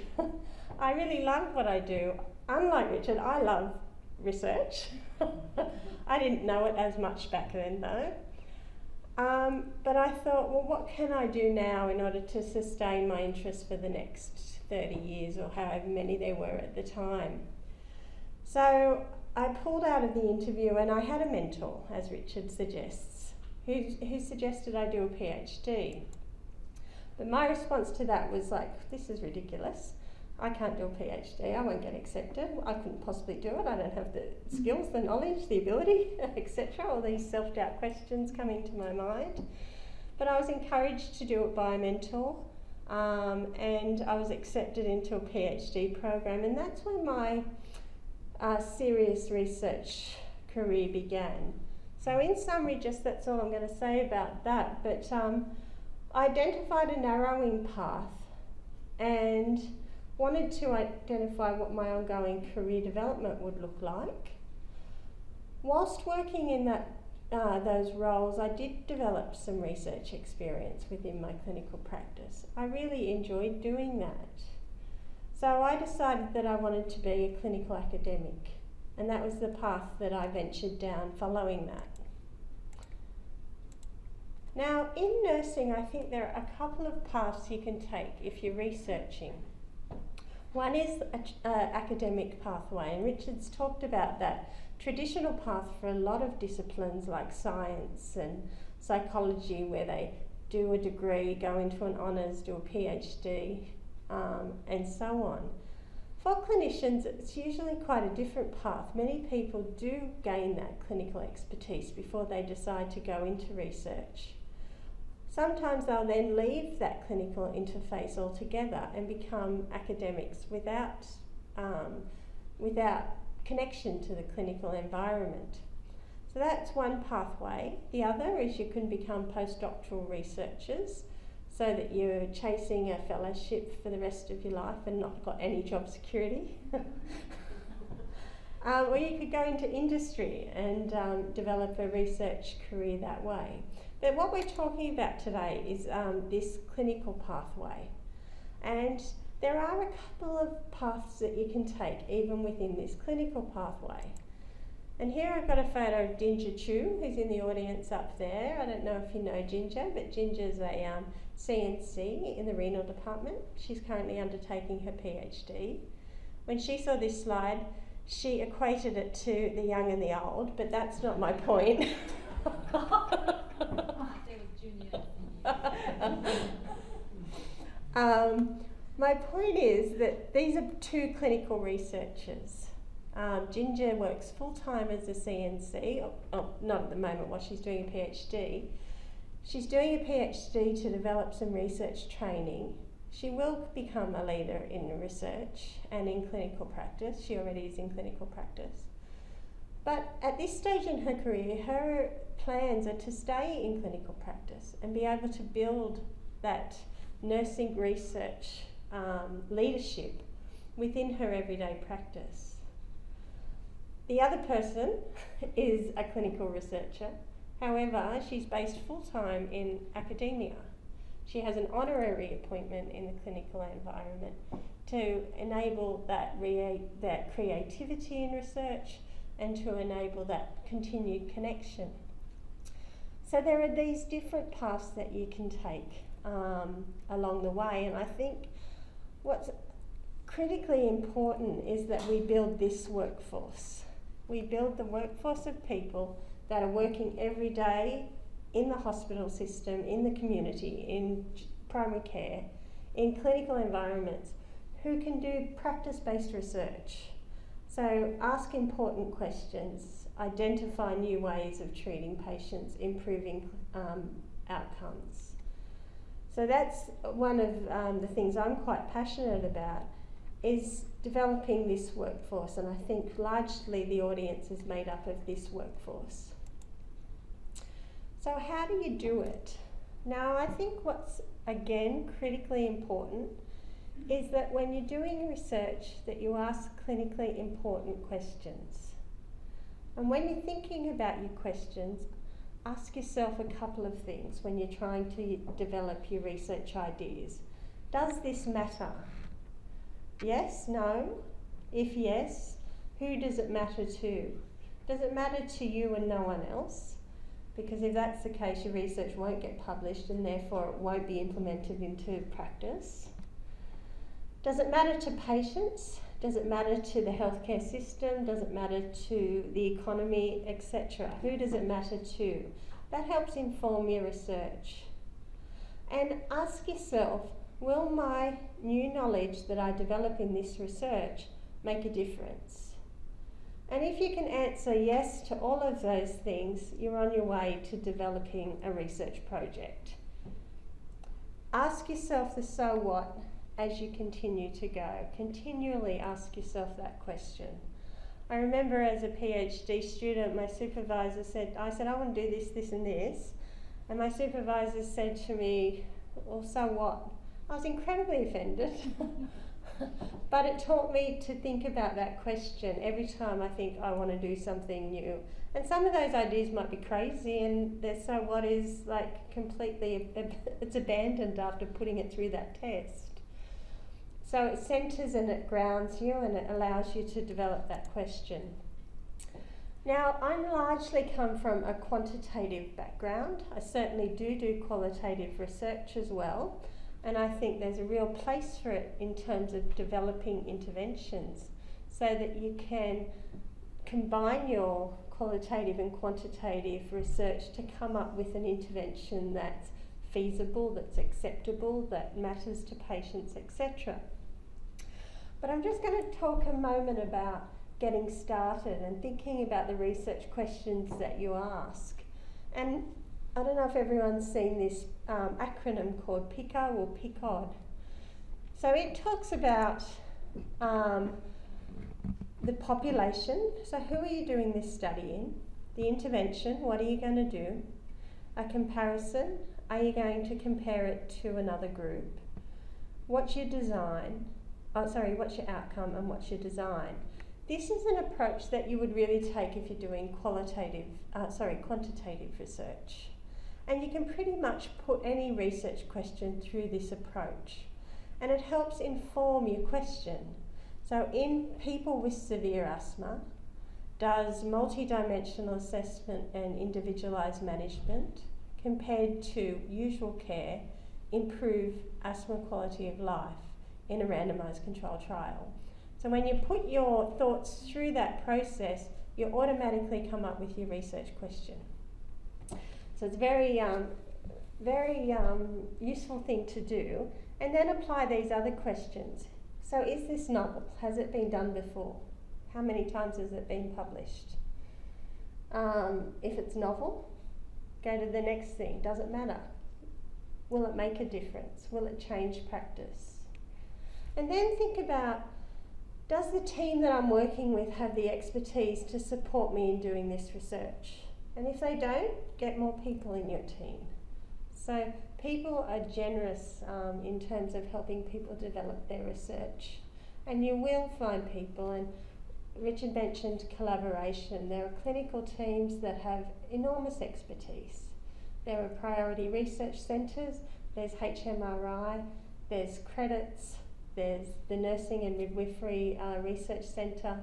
I really love what I do. Unlike Richard, I love research. I didn't know it as much back then though. But I thought, well, what can I do now in order to sustain my interest for the next 30 years or however many there were at the time? So I pulled out of the interview and I had a mentor, as Richard suggests, who suggested I do a PhD. But my response to that was like, this is ridiculous. I can't do a PhD, I won't get accepted. I couldn't possibly do it. I don't have the skills, the knowledge, the ability, etc. All these self-doubt questions coming to my mind. But I was encouraged to do it by a mentor, and I was accepted into a PhD program, and that's when my serious research career began. So in summary, just that's all I'm going to say about that. But I identified a narrowing path and wanted to identify what my ongoing career development would look like. Whilst working in those roles, I did develop some research experience within my clinical practice. I really enjoyed doing that. So I decided that I wanted to be a clinical academic, and that was the path that I ventured down following that. Now, in nursing, I think there are a couple of paths you can take if you're researching. One is an academic pathway, and Richard's talked about that traditional path for a lot of disciplines like science and psychology, where they do a degree, go into an honours, do a PhD, and so on. For clinicians, it's usually quite a different path. Many people do gain that clinical expertise before they decide to go into research. Sometimes they'll then leave that clinical interface altogether and become academics without connection to the clinical environment. So that's one pathway. The other is you can become postdoctoral researchers, so that you're chasing a fellowship for the rest of your life and not got any job security. Or you could go into industry and develop a research career that way. But what we're talking about today is this clinical pathway. And there are a couple of paths that you can take even within this clinical pathway. And here I've got a photo of Ginger Chu, who's in the audience up there. I don't know if you know Ginger, but Ginger's a CNC in the renal department. She's currently undertaking her PhD. When she saw this slide, she equated it to the young and the old, but that's not my point. My point is that these are two clinical researchers. Ginger works full-time as a CNC, not at the moment while she's doing a PhD. She's doing a PhD to develop some research training. She will become a leader in research and in clinical practice. She already is in clinical practice. But at this stage in her career, her plans are to stay in clinical practice and be able to build that nursing research leadership within her everyday practice. The other person is a clinical researcher. However, she's based full-time in academia. She has an honorary appointment in the clinical environment to enable that creativity in research and to enable that continued connection. So there are these different paths that you can take along the way, and I think what's critically important is that we build this workforce. We build the workforce of people that are working every day in the hospital system, in the community, in primary care, in clinical environments, who can do practice-based research. So ask important questions, identify new ways of treating patients, improving outcomes. So that's one of the things I'm quite passionate about, is developing this workforce, and I think largely the audience is made up of this workforce. So how do you do it? Now, I think what's, again, critically important is that when you're doing research, that you ask clinically important questions. And when you're thinking about your questions, ask yourself a couple of things when you're trying to develop your research ideas. Does this matter? Yes? No? If yes, who does it matter to? Does it matter to you and no one else? Because if that's the case, your research won't get published and therefore it won't be implemented into practice. Does it matter to patients? Does it matter to the healthcare system? Does it matter to the economy, etc.? Who does it matter to? That helps inform your research. And ask yourself, will my new knowledge that I develop in this research make a difference? And if you can answer yes to all of those things, you're on your way to developing a research project. Ask yourself the so what as you continue to go. Continually ask yourself that question. I remember as a PhD student, my supervisor said, I want to do this, this and this. And my supervisor said to me, well, so what? I was incredibly offended. But it taught me to think about that question every time I think I want to do something new. And some of those ideas might be crazy, and their so what is like completely, it's abandoned after putting it through that test. So it centres and it grounds you and it allows you to develop that question. Now, I largely come from a quantitative background. I certainly do qualitative research as well. And I think there's a real place for it in terms of developing interventions so that you can combine your qualitative and quantitative research to come up with an intervention that's feasible, that's acceptable, that matters to patients, etc. But I'm just going to talk a moment about getting started and thinking about the research questions that you ask. And I don't know if everyone's seen this acronym called PICO or PICOD. So it talks about the population. So who are you doing this study in? The intervention, what are you going to do? A comparison, are you going to compare it to another group? What's your design? What's your outcome and what's your design? This is an approach that you would really take if you're doing quantitative research. And you can pretty much put any research question through this approach. And it helps inform your question. So in people with severe asthma, does multidimensional assessment and individualised management compared to usual care improve asthma quality of life in a randomised controlled trial? So when you put your thoughts through that process, you automatically come up with your research question. So it's a very useful thing to do. And then apply these other questions. So is this novel? Has it been done before? How many times has it been published? If it's novel, go to the next thing. Does it matter? Will it make a difference? Will it change practice? And then think about, does the team that I'm working with have the expertise to support me in doing this research? And if they don't, get more people in your team. So people are generous in terms of helping people develop their research. And you will find people, and Richard mentioned collaboration. There are clinical teams that have enormous expertise. There are priority research centres, there's HMRI, there's credits, there's the Nursing and Midwifery Research Centre,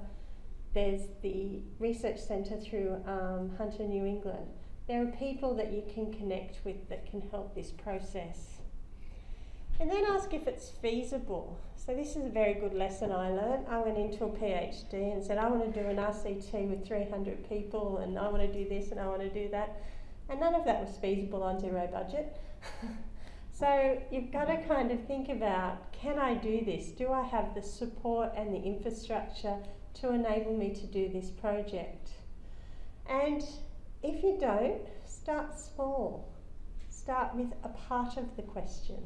there's the Research Centre through Hunter New England. There are people that you can connect with that can help this process. And then ask if it's feasible. So this is a very good lesson I learned. I went into a PhD and said, I want to do an RCT with 300 people and I want to do this and I want to do that. And none of that was feasible on zero budget. So you've got to kind of think about, can I do this? Do I have the support and the infrastructure to enable me to do this project? And if you don't, start small. Start with a part of the question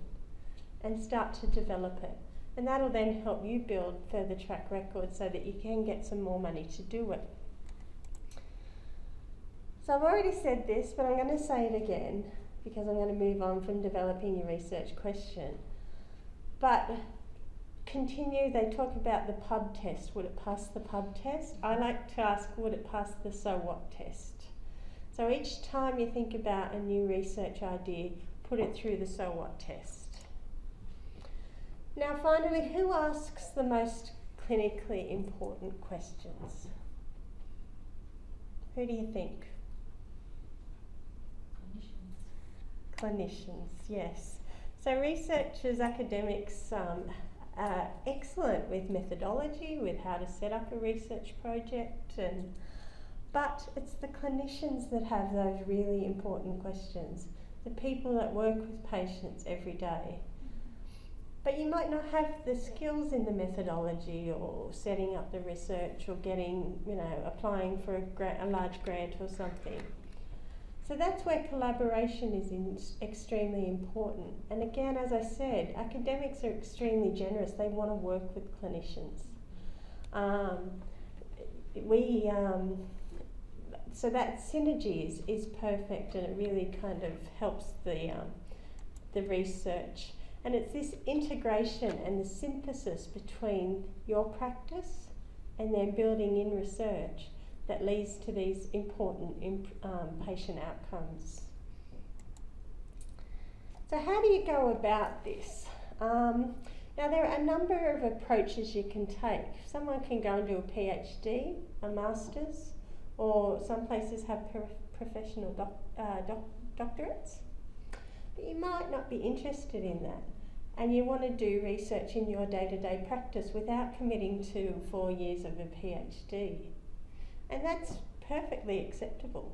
and start to develop it. And that'll then help you build further track record so that you can get some more money to do it. So I've already said this, but I'm going to say it again because I'm going to move on from developing your research question. But continue, they talk about the pub test. Would it pass the pub test? I like to ask, would it pass the so what test? So each time you think about a new research idea, put it through the so what test. Now finally, who asks the most clinically important questions? Who do you think? Clinicians, yes. So researchers, academics are excellent with methodology, with how to set up a research project, but it's the clinicians that have those really important questions, the people that work with patients every day. But you might not have the skills in the methodology or setting up the research or getting, applying for a large grant or something. So that's where collaboration is extremely important. And again, as I said, academics are extremely generous. They want to work with clinicians. So that synergy is perfect, and it really kind of helps the research. And it's this integration and the synthesis between your practice and then building in research that leads to these important patient outcomes. So how do you go about this? Now there are a number of approaches you can take. Someone can go and do a PhD, a master's, or some places have professional doctorates. But you might not be interested in that, and you want to do research in your day-to-day practice without committing to 4 years of a PhD. And that's perfectly acceptable.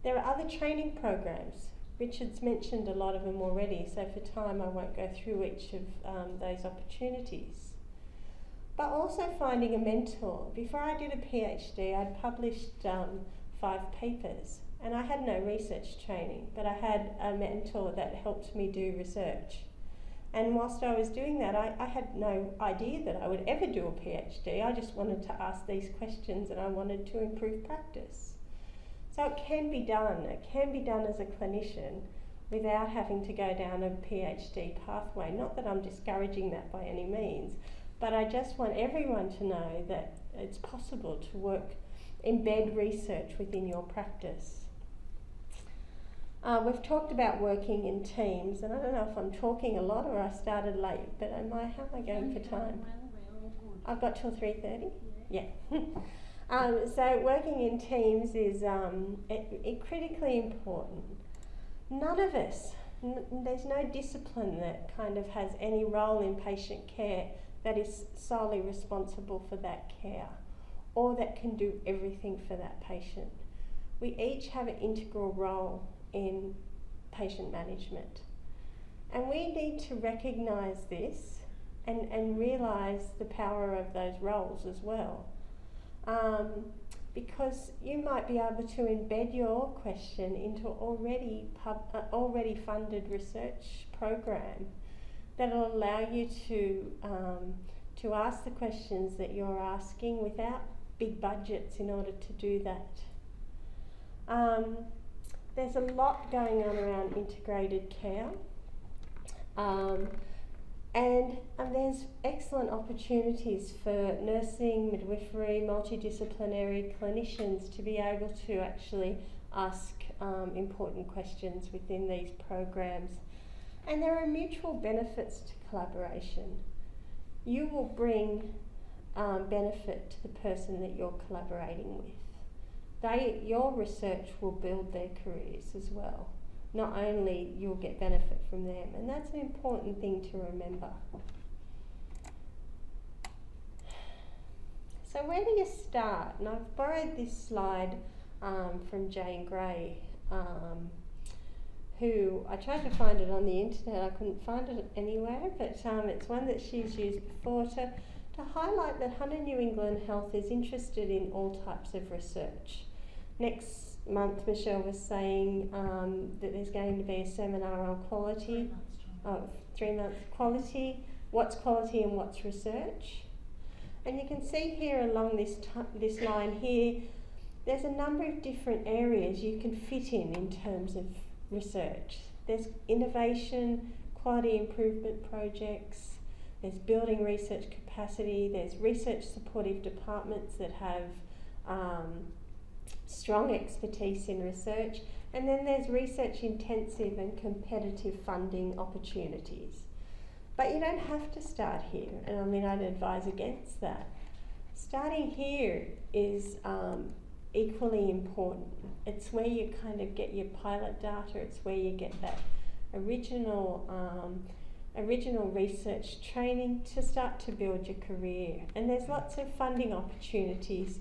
There are other training programs. Richard's mentioned a lot of them already, so for time I won't go through each of those opportunities. But also finding a mentor. Before I did a PhD, I'd published 5 papers, and I had no research training, but I had a mentor that helped me do research. And whilst I was doing that, I had no idea that I would ever do a PhD. I just wanted to ask these questions and I wanted to improve practice. So it can be done. It can be done as a clinician without having to go down a PhD pathway. Not that I'm discouraging that by any means, but I just want everyone to know that it's possible to embed research within your practice. We've talked about working in teams, and I don't know if I'm talking a lot or I started late, but how am I going for time? I've got till 3:30? Yeah. So working in teams is critically important. None of us, there's no discipline that kind of has any role in patient care that is solely responsible for that care or that can do everything for that patient. We each have an integral role in patient management. And we need to recognise this and realise the power of those roles as well. Because you might be able to embed your question into already funded research program that'll allow you to ask the questions that you're asking without big budgets in order to do that. There's a lot going on around integrated care, and there's excellent opportunities for nursing, midwifery, multidisciplinary clinicians to be able to actually ask important questions within these programs. And there are mutual benefits to collaboration. You will bring benefit to the person that you're collaborating with. Your research will build their careers as well. Not only you'll get benefit from them, and that's an important thing to remember. So where do you start? And I've borrowed this slide from Jane Gray, who I tried to find it on the internet. I couldn't find it anywhere, but it's one that she's used before to highlight that Hunter New England Health is interested in all types of research. Next month, Michelle was saying that there's going to be a seminar on quality, 3 months quality, what's quality and what's research. And you can see here along this line here, there's a number of different areas you can fit in terms of research. There's innovation, quality improvement projects, there's building research capacity, there's research supportive departments that have strong expertise in research, and then there's research intensive and competitive funding opportunities. But you don't have to start here, and I mean, I'd advise against that. Starting here is equally important. It's where you kind of get your pilot data, it's where you get that original research training to start to build your career. And there's lots of funding opportunities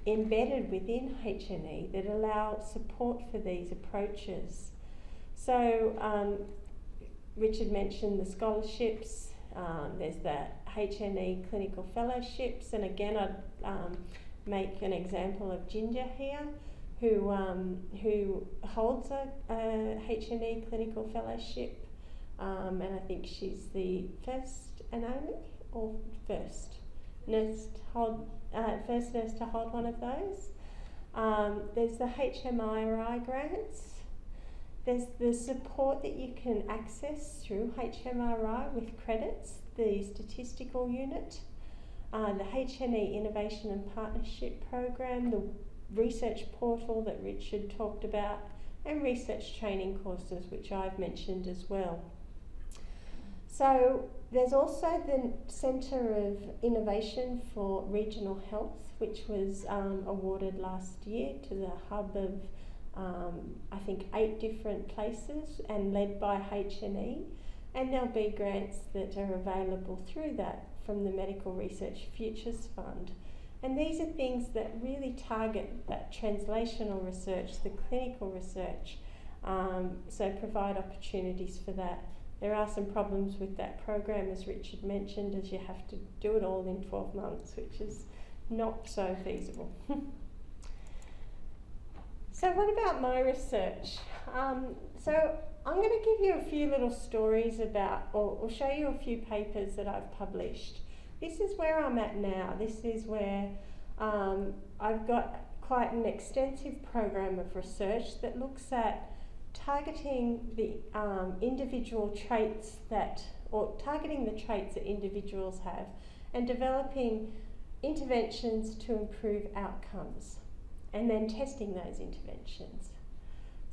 embedded within HNE that allow support for these approaches. So Richard mentioned the scholarships, there's the HNE clinical fellowships, and again I'd make an example of Ginger here, who holds a HNE clinical fellowship, and I think she's the first and only, or first nurse to hold one of those. There's the HMRI grants. There's the support that you can access through HMRI with credits, the statistical unit, the HNE Innovation and Partnership Program, the research portal that Richard talked about, and research training courses, which I've mentioned as well. So there's also the Centre of Innovation for Regional Health, which was awarded last year to the hub of I think 8 different places and led by HNE, and there'll be grants that are available through that from the Medical Research Futures Fund. And these are things that really target that translational research, the clinical research, so provide opportunities for that. There are some problems with that program, as Richard mentioned, as you have to do it all in 12 months, which is not so feasible. So what about my research? So I'm going to give you a few little stories about, or show you a few papers that I've published. This is where I'm at now. This is where I've got quite an extensive program of research that looks at targeting the individual traits that, or targeting the traits that individuals have, and developing interventions to improve outcomes, and then testing those interventions.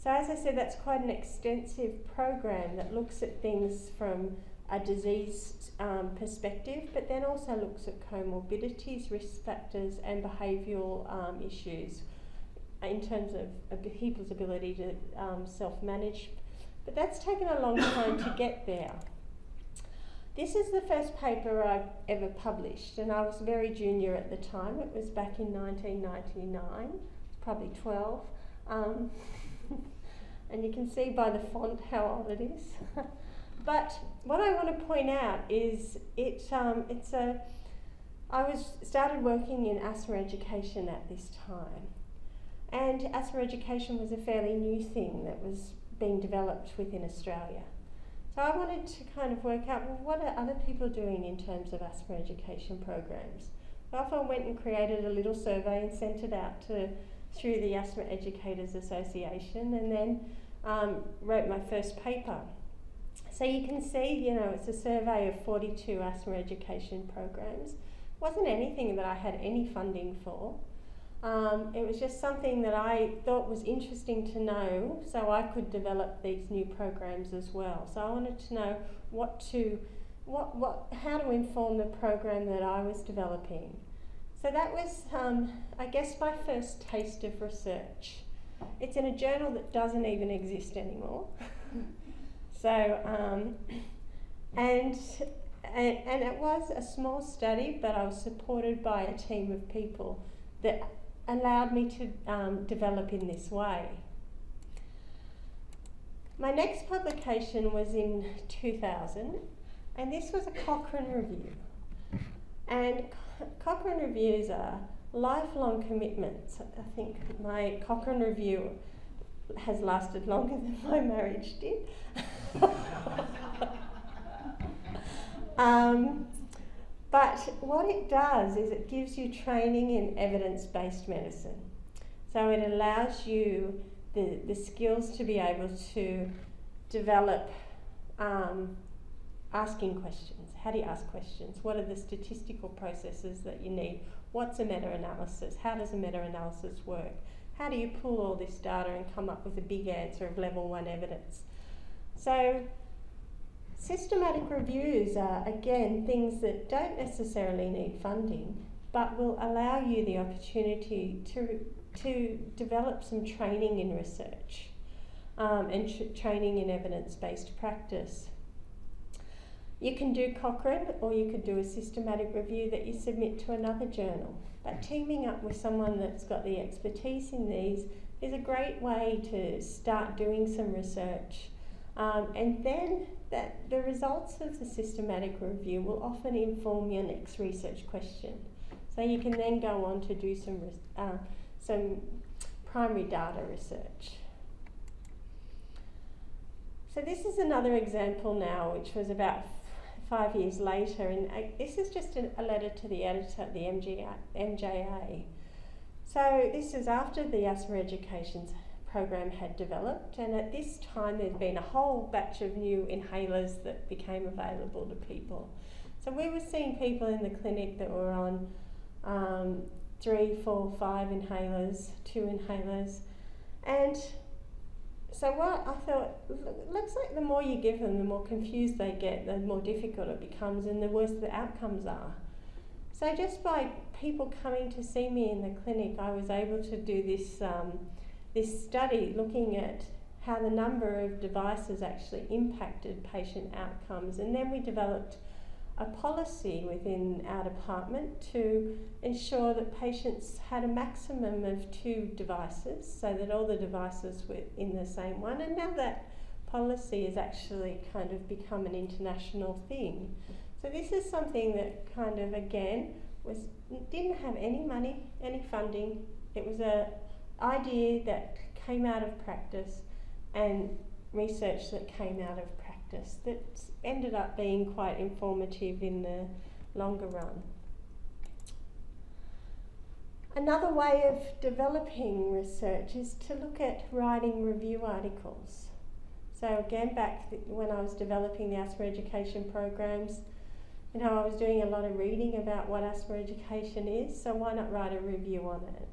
So as I said, that's quite an extensive program that looks at things from a disease perspective, but then also looks at comorbidities, risk factors, and behavioural issues in terms of people's ability to self-manage. But that's taken a long time to get there. This is the first paper I've ever published, and I was very junior at the time. It was back in 1999, probably 12. And you can see by the font how old it is. But what I want to point out is I started working in asthma education at this time. And asthma education was a fairly new thing that was being developed within Australia. So I wanted to kind of work out, well, what are other people doing in terms of asthma education programs? So I went and created a little survey and sent it out through the Asthma Educators Association, and then wrote my first paper. So you can see, it's a survey of 42 asthma education programs. Wasn't anything that I had any funding for. It was just something that I thought was interesting to know, so I could develop these new programs as well. So I wanted to know how to inform the program that I was developing. So that was, I guess, my first taste of research. It's in a journal that doesn't even exist anymore. So, and it was a small study, but I was supported by a team of people that allowed me to develop in this way. My next publication was in 2000, and this was a Cochrane review. And Cochrane reviews are lifelong commitments. I think my Cochrane review has lasted longer than my marriage did. But what it does is it gives you training in evidence-based medicine. So it allows you the skills to be able to develop asking questions. How do you ask questions? What are the statistical processes that you need? What's a meta-analysis? How does a meta-analysis work? how do you pull all this data and come up with a big answer of level 1 evidence? So systematic reviews are, again, things that don't necessarily need funding, but will allow you the opportunity to develop some training in research and training in evidence-based practice. You can do Cochrane, or you could do a systematic review that you submit to another journal. But teaming up with someone that's got the expertise in these is a great way to start doing some research. And then the results of the systematic review will often inform your next research question. So you can then go on to do some primary data research. So this is another example now, which was about 5 years later, and this is just a letter to the editor at the MJA. So this is after the asthma education program had developed, and at this time there's been a whole batch of new inhalers that became available to people. So we were seeing people in the clinic that were on 3, 4, 5 inhalers, 2 inhalers, and so what I thought, looks like the more you give them, the more confused they get, the more difficult it becomes, and the worse the outcomes are. So just by people coming to see me in the clinic, I was able to do this study looking at how the number of devices actually impacted patient outcomes, and then we developed a policy within our department to ensure that patients had a maximum of 2 devices, so that all the devices were in the same one. And now that policy has actually kind of become an international thing. So this is something that kind of, again, didn't have any money, any funding. It was an idea that came out of practice and research that came out of practice that ended up being quite informative in the longer run. Another way of developing research is to look at writing review articles. So again, back when I was developing the asthma education programs, I was doing a lot of reading about what asthma education is, so why not write a review on it?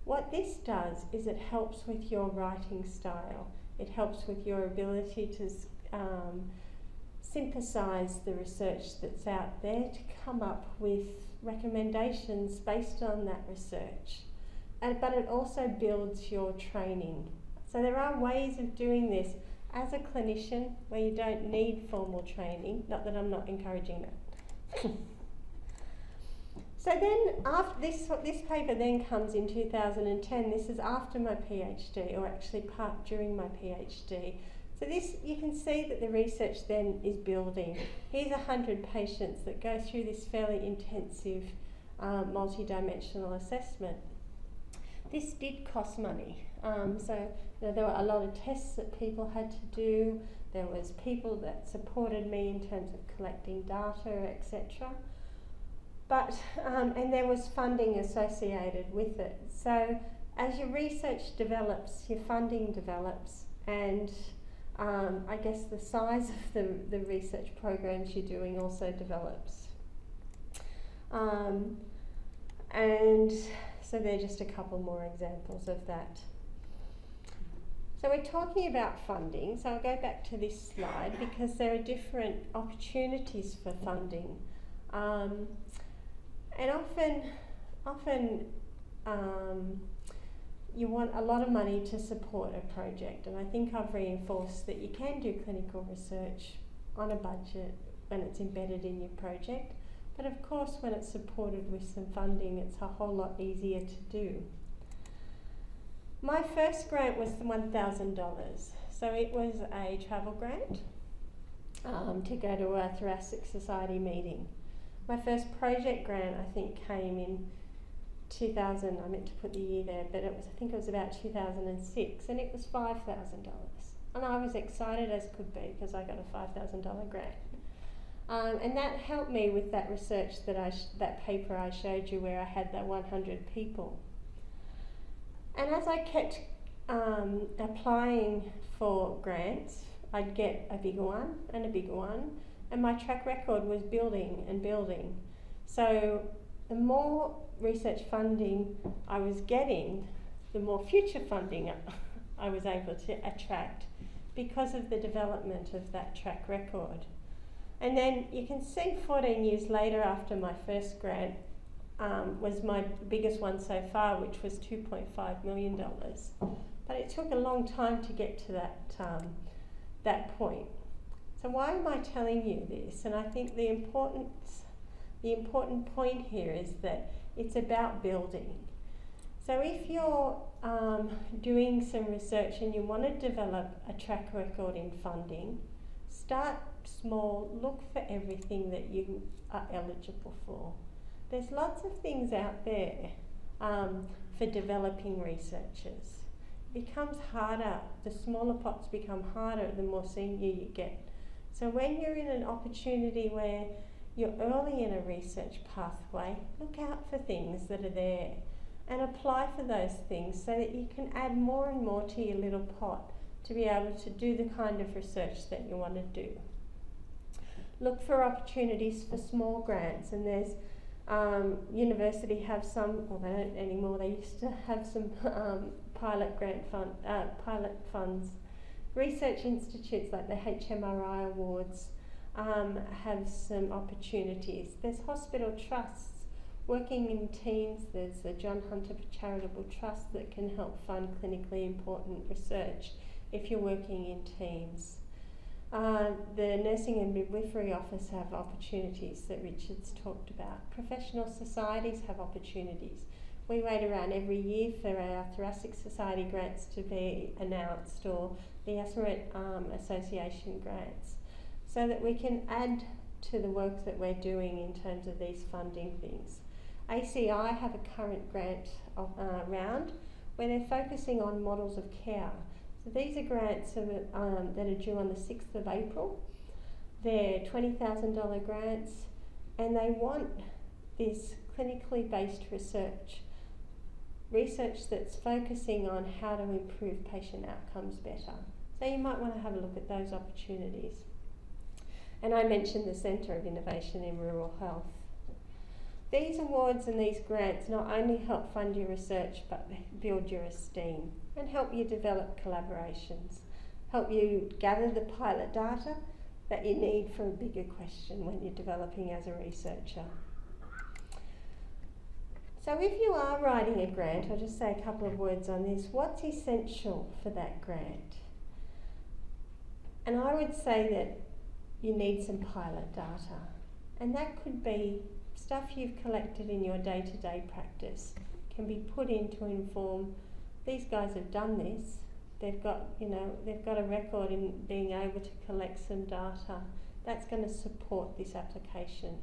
What this does is it helps with your writing style. It helps with your ability to synthesize the research that's out there to come up with recommendations based on that research. But it also builds your training. So there are ways of doing this as a clinician where you don't need formal training, not that I'm not encouraging that. So then after this paper then comes in 2010. This is after my PhD, or actually part during my PhD. So this, you can see that the research then is building. Here's 100 patients that go through this fairly intensive multi-dimensional assessment. This did cost money. So there were a lot of tests that people had to do. There was people that supported me in terms of collecting data, etc. But, and there was funding associated with it. So as your research develops, your funding develops, and I guess the size of the research programs you're doing also develops. And so they're just a couple more examples of that. So we're talking about funding, so I'll go back to this slide because there are different opportunities for funding. And often you want a lot of money to support a project, and I think I've reinforced that you can do clinical research on a budget when it's embedded in your project, but of course when it's supported with some funding it's a whole lot easier to do. My first grant was $1,000, so it was a travel grant to go to a Thoracic Society meeting. My first project grant, I think, came in 2000. I meant to put the year there, but I think it was about 2006, and it was $5,000. And I was excited as could be because I got a $5,000 grant. And that helped me with that research that paper I showed you where I had the 100 people. And as I kept applying for grants, I'd get a bigger one and a bigger one, and my track record was building and building. So the more research funding I was getting, the more future funding I was able to attract because of the development of that track record. And then you can see 14 years later, after my first grant, was my biggest one so far, which was $2.5 million. But it took a long time to get to that point. So why am I telling you this? And I think the important point here is that it's about building. So if you're doing some research and you want to develop a track record in funding, start small, look for everything that you are eligible for. There's lots of things out there for developing researchers. It becomes harder, the smaller pots become harder the more senior you get. So when you're in an opportunity where you're early in a research pathway, look out for things that are there and apply for those things so that you can add more and more to your little pot to be able to do the kind of research that you want to do. Look for opportunities for small grants, and there's university have some, well they don't anymore, they used to have some pilot funds. Research institutes like the HMRI Awards have some opportunities. There's hospital trusts working in teams. There's the John Hunter Charitable Trust that can help fund clinically important research if you're working in teams. The Nursing and Midwifery Office have opportunities that Richard's talked about. Professional societies have opportunities. We wait around every year for our Thoracic Society grants to be announced, or the Asthma Association grants, so that we can add to the work that we're doing in terms of these funding things. ACI have a current grant round where they're focusing on models of care. So these are grants that are due on the 6th of April. They're $20,000 grants, and they want this clinically based research that's focusing on how to improve patient outcomes better. So you might want to have a look at those opportunities. And I mentioned the Centre of Innovation in Rural Health. These awards and these grants not only help fund your research, but build your esteem and help you develop collaborations, help you gather the pilot data that you need for a bigger question when you're developing as a researcher. So if you are writing a grant, I'll just say a couple of words on this. What's essential for that grant? And I would say that you need some pilot data. And that could be stuff you've collected in your day-to-day practice, can be put in to inform, these guys have done this, they've got a record in being able to collect some data. That's going to support this application.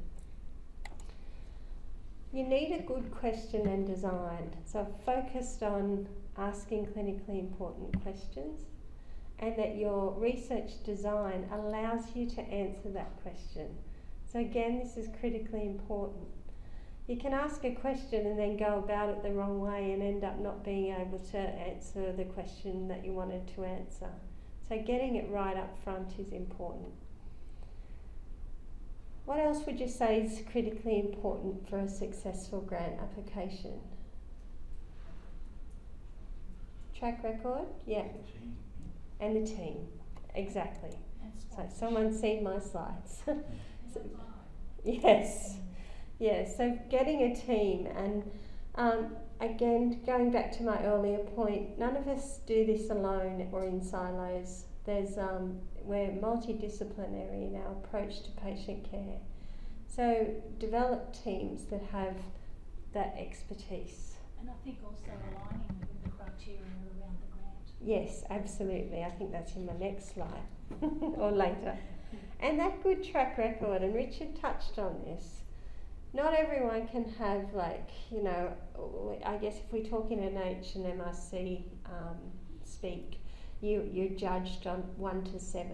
You need a good question and design. So focused on asking clinically important questions, and that your research design allows you to answer that question. So again, this is critically important. You can ask a question and then go about it the wrong way and end up not being able to answer the question that you wanted to answer. So getting it right up front is important. What else would you say is critically important for a successful grant application? Track record? Yeah. And the team, exactly. So someone's seen my slides. So, yes, so getting a team, and again, going back to my earlier point, none of us do this alone or in silos. We're multidisciplinary in our approach to patient care. So develop teams that have that expertise. And I think also aligning with the criteria around the grant. Yes, absolutely. I think that's in my next slide or later. And that good track record, and Richard touched on this, not everyone can have, I guess if we talk in NMRC speak, you're judged on 1 to 7,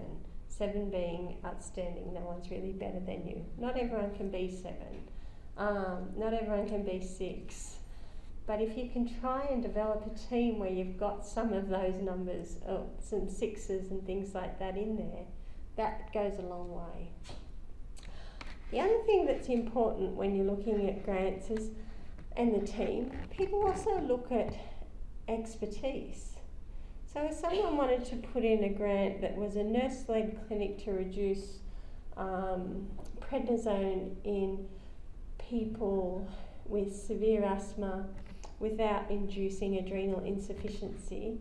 7 being outstanding, no one's really better than you. Not everyone can be 7, not everyone can be 6. But if you can try and develop a team where you've got some of those numbers, some 6s and things like that in there, that goes a long way. The other thing that's important when you're looking at grants is, and the team, people also look at expertise. So if someone wanted to put in a grant that was a nurse-led clinic to reduce prednisone in people with severe asthma without inducing adrenal insufficiency,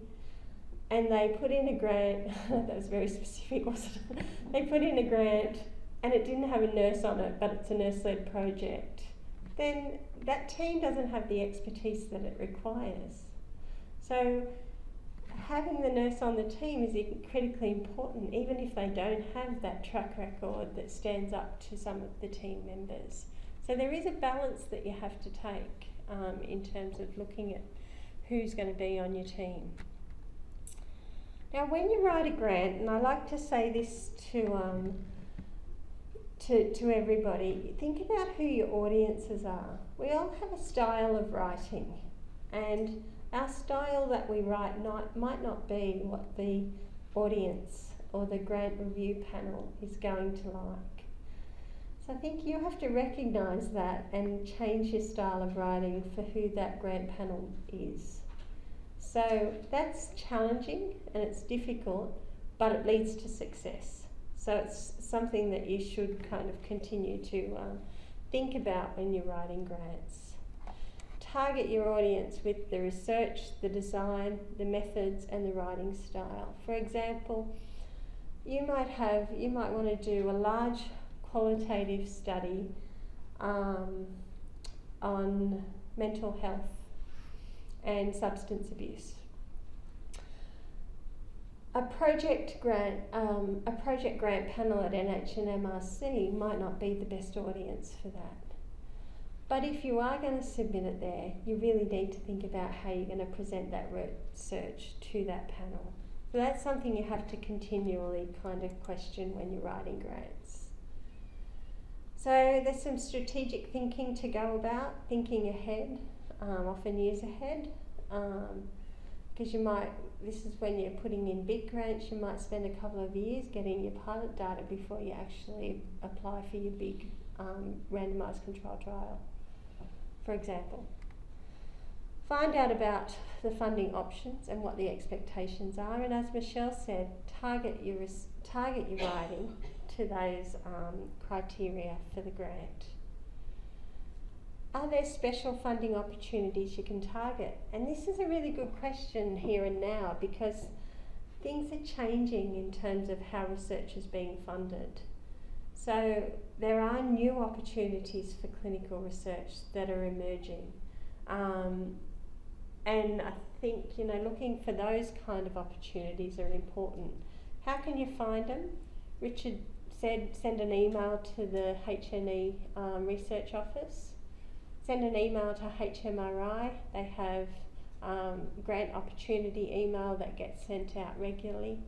and they put in a grant, that was very specific, wasn't it? They put in a grant and it didn't have a nurse on it, but it's a nurse-led project, then that team doesn't have the expertise that it requires. So having the nurse on the team is critically important, even if they don't have that track record that stands up to some of the team members. So there is a balance that you have to take in terms of looking at who's going to be on your team. Now, when you write a grant, and I like to say this to everybody, think about who your audiences are. We all have a style of writing, and our style that we write might not be what the audience or the grant review panel is going to like. So I think you have to recognise that and change your style of writing for who that grant panel is. So that's challenging and it's difficult, but it leads to success. So it's something that you should kind of continue to think about when you're writing grants. Target your audience with the research, the design, the methods, and the writing style. For example, you might want to do a large qualitative study on mental health and substance abuse. A project grant panel at NMRC might not be the best audience for that. But if you are going to submit it there, you really need to think about how you're going to present that research to that panel. So that's something you have to continually kind of question when you're writing grants. So there's some strategic thinking to go about, thinking ahead, often years ahead, because this is when you're putting in big grants, you might spend a couple of years getting your pilot data before you actually apply for your big randomised control trial, for example. Find out about the funding options and what the expectations are, and as Michelle said, target your writing to those criteria for the grant. Are there special funding opportunities you can target? And this is a really good question here and now, because things are changing in terms of how research is being funded. So there are new opportunities for clinical research that are emerging. And I think, looking for those kind of opportunities are important. How can you find them? Richard said send an email to the HNE research office. Send an email to HMRI. They have grant opportunity email that gets sent out regularly.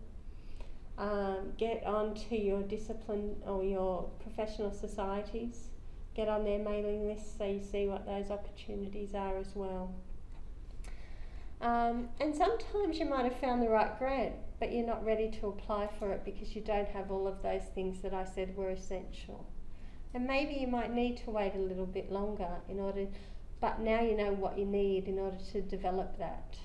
Get onto your discipline or your professional societies. Get on their mailing list so you see what those opportunities are as well. And sometimes you might have found the right grant, but you're not ready to apply for it because you don't have all of those things that I said were essential. And maybe you might need to wait a little bit longer but now you know what you need in order to develop that.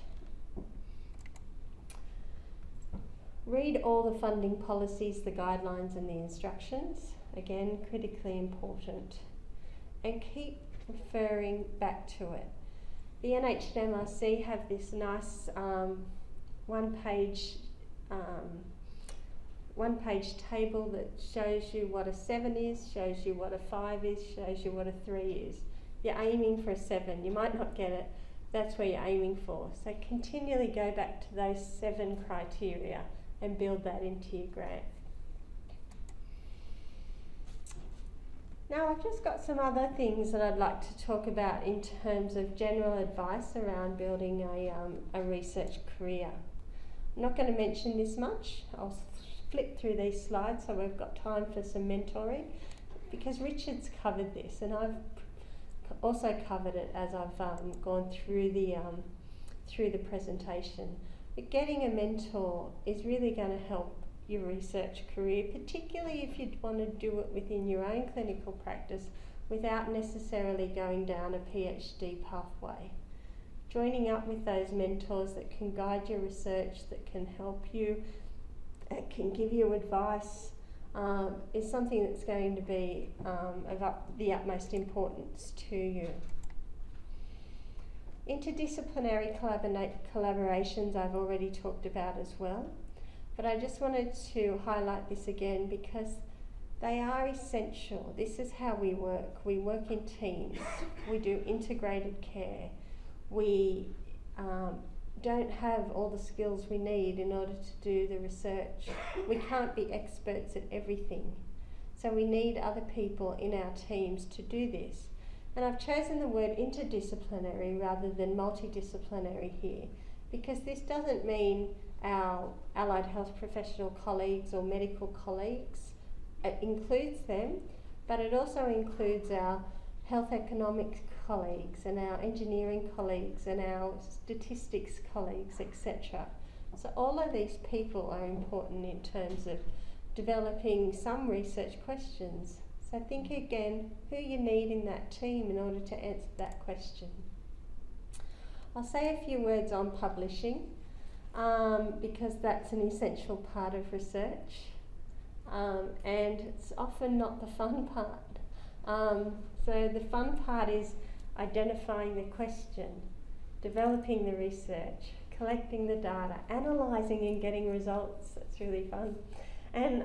Read all the funding policies, the guidelines and the instructions. Again, critically important. And keep referring back to it. The NHMRC have this nice one-page table that shows you what a 7 is, shows you what a 5 is, shows you what a 3 is. You're aiming for a 7. You might not get it. That's where you're aiming for. So continually go back to those 7 criteria and build that into your grant. Now I've just got some other things that I'd like to talk about in terms of general advice around building a research career. I'm not going to mention this much. I'll flip through these slides so we've got time for some mentoring, because Richard's covered this and I've also covered it as I've gone through the presentation. But getting a mentor is really going to help your research career, particularly if you want to do it within your own clinical practice without necessarily going down a PhD pathway. joining up with those mentors that can guide your research, that can help you, that can give you advice, is something that's going to be of the utmost importance to you. Interdisciplinary collaborations I've already talked about as well, but I just wanted to highlight this again because they are essential. This is how we work. We work in teams. We do integrated care. We don't have all the skills we need in order to do the research. We can't be experts at everything. So we need other people in our teams to do this. And I've chosen the word interdisciplinary rather than multidisciplinary here, because this doesn't mean our allied health professional colleagues or medical colleagues. It includes them, but it also includes our health economics colleagues and our engineering colleagues and our statistics colleagues, etc. So all of these people are important in terms of developing some research questions. So think again who you need in that team in order to answer that question. I'll say a few words on publishing because that's an essential part of research and it's often not the fun part. So the fun part is identifying the question, developing the research, collecting the data, analysing and getting results. That's really fun. And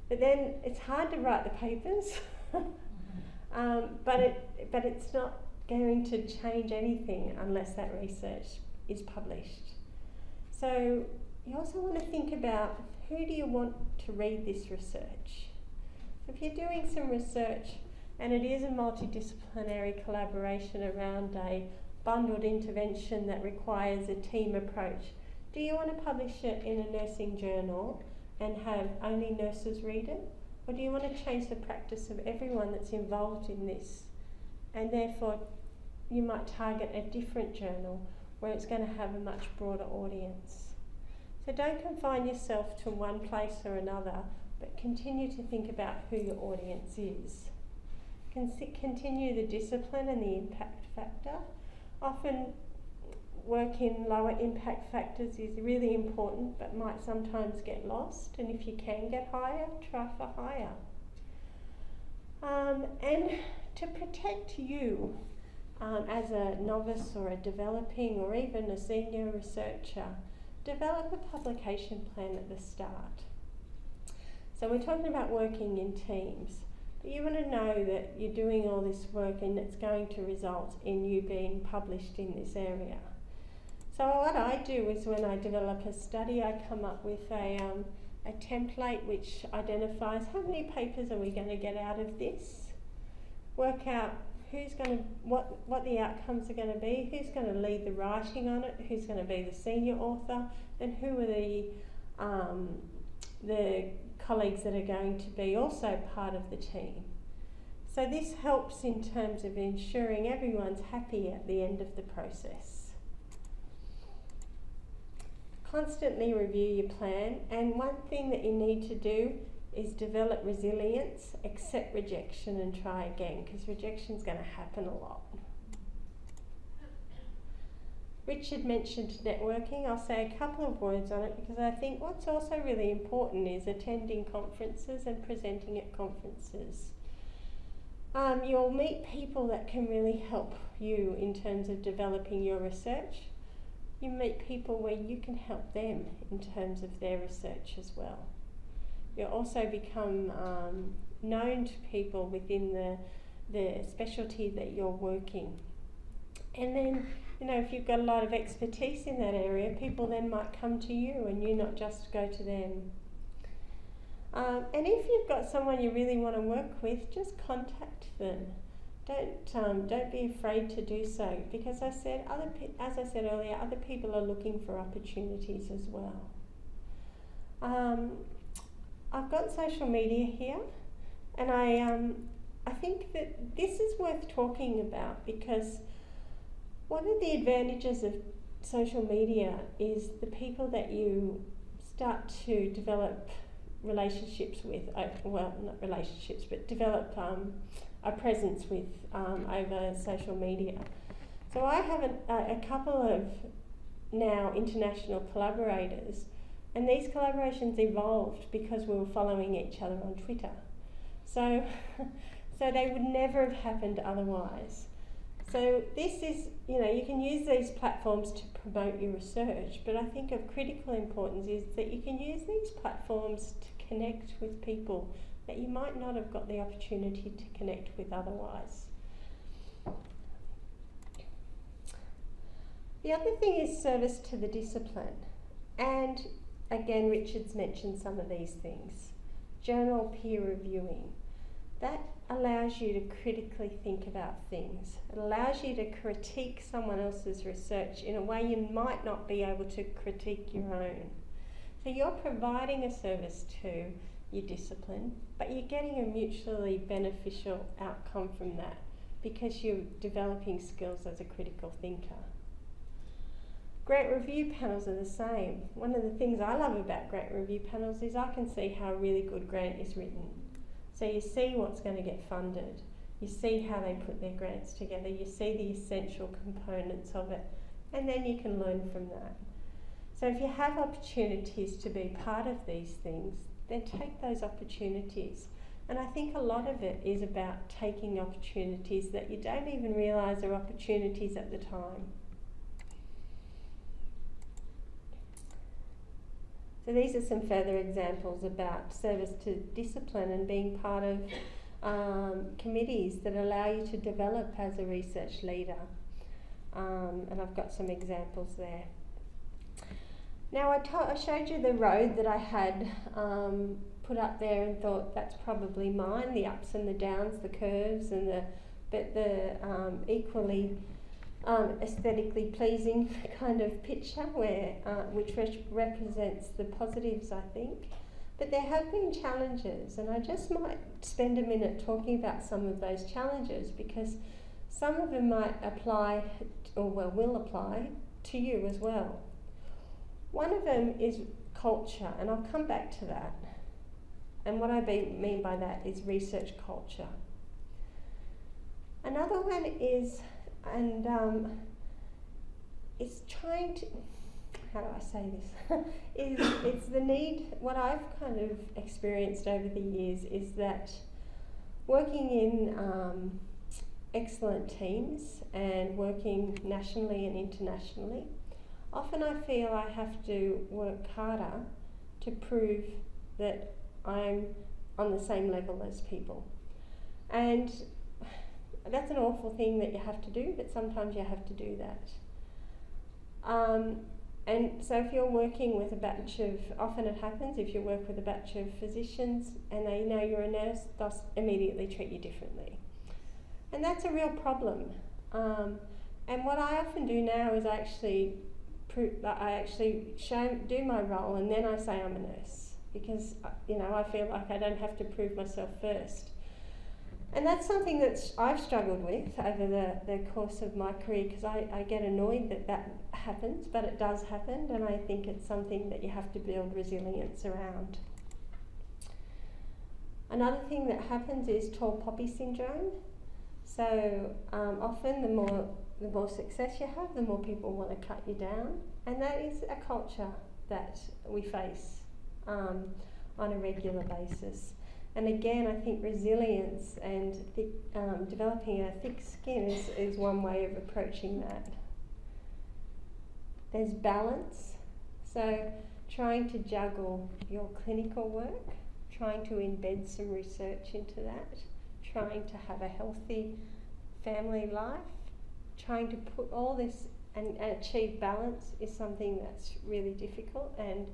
but then it's hard to write the papers, but it's not going to change anything unless that research is published. So you also want to think about who do you want to read this research. If you're doing some research and it is a multidisciplinary collaboration around a bundled intervention that requires a team approach, do you want to publish it in a nursing journal and have only nurses read it? Or do you want to change the practice of everyone that's involved in this? And therefore, you might target a different journal where it's going to have a much broader audience. So don't confine yourself to one place or another, but continue to think about who your audience is. Continue the discipline and the impact factor. Often work in lower impact factors is really important but might sometimes get lost, and if you can get higher, try for higher. And to protect you as a novice or a developing or even a senior researcher, develop a publication plan at the start. So we're talking about working in teams, but you want to know that you're doing all this work and it's going to result in you being published in this area. So what I do is when I develop a study, I come up with a template which identifies how many papers are we going to get out of this, work out who's going to, what the outcomes are going to be, who's going to lead the writing on it, who's going to be the senior author, and who are the colleagues that are going to be also part of the team. So this helps in terms of ensuring everyone's happy at the end of the process. Constantly review your plan, and one thing that you need to do is develop resilience, accept rejection and try again, because rejection is going to happen a lot. Richard mentioned networking. I'll say a couple of words on it because I think what's also really important is attending conferences and presenting at conferences. You'll meet people that can really help you in terms of developing your research. You meet people where you can help them in terms of their research as well. You'll also become known to people within the specialty that you're working. And then, you know, if you've got a lot of expertise in that area, people then might come to you and you not just go to them. And if you've got someone you really want to work with, just contact them. Don't be afraid to do so, because as I said earlier, other people are looking for opportunities as well. I've got social media here, and I think that this is worth talking about, because one of the advantages of social media is the people that you start to develop relationships with, well, not relationships, but develop a presence with over social media. So I have a couple of now international collaborators, and these collaborations evolved because we were following each other on Twitter. So, so they would never have happened otherwise. So this is, you can use these platforms to promote your research, but I think of critical importance is that you can use these platforms to connect with people that you might not have got the opportunity to connect with otherwise. The other thing is service to the discipline. And again, Richard's mentioned some of these things. Journal peer reviewing. That allows you to critically think about things. It allows you to critique someone else's research in a way you might not be able to critique your own. So you're providing a service to your discipline, but you're getting a mutually beneficial outcome from that because you're developing skills as a critical thinker. Grant review panels are the same. One of the things I love about grant review panels is I can see how a really good grant is written. So you see what's going to get funded, you see how they put their grants together, you see the essential components of it, and then you can learn from that. So if you have opportunities to be part of these things, then take those opportunities. And I think a lot of it is about taking opportunities that you don't even realise are opportunities at the time. So these are some further examples about service to discipline and being part of committees that allow you to develop as a research leader. And I've got some examples there. Now I showed you the road that I had put up there and thought that's probably mine, the ups and the downs, the curves, and the equally aesthetically pleasing kind of picture where which represents the positives, I think. But there have been challenges, and I just might spend a minute talking about some of those challenges because some of them might apply, will apply to you as well. One of them is culture, and I'll come back to that. And what I mean by that is research culture. Another one is, it's trying to, how do I say this? It's the need, what I've kind of experienced over the years is that working in excellent teams and working nationally and internationally, often I feel I have to work harder to prove that I'm on the same level as people. And that's an awful thing that you have to do, but sometimes you have to do that. And so if you're working with a batch of, often it happens, if you work with a batch of physicians and they know you're a nurse, they'll immediately treat you differently. And that's a real problem. And what I often do now is I actually do my role and then I say I'm a nurse because I feel like I don't have to prove myself first. And that's something that I've struggled with over the course of my career because I get annoyed that happens, but it does happen, and I think it's something that you have to build resilience around. Another thing that happens is tall poppy syndrome. So often the more success you have, the more people want to cut you down, and that is a culture that we face on a regular basis. And again, I think resilience and developing a thick skin is one way of approaching that. There's balance, so trying to juggle your clinical work, trying to embed some research into that, trying to have a healthy family life, trying to put all this and achieve balance is something that's really difficult and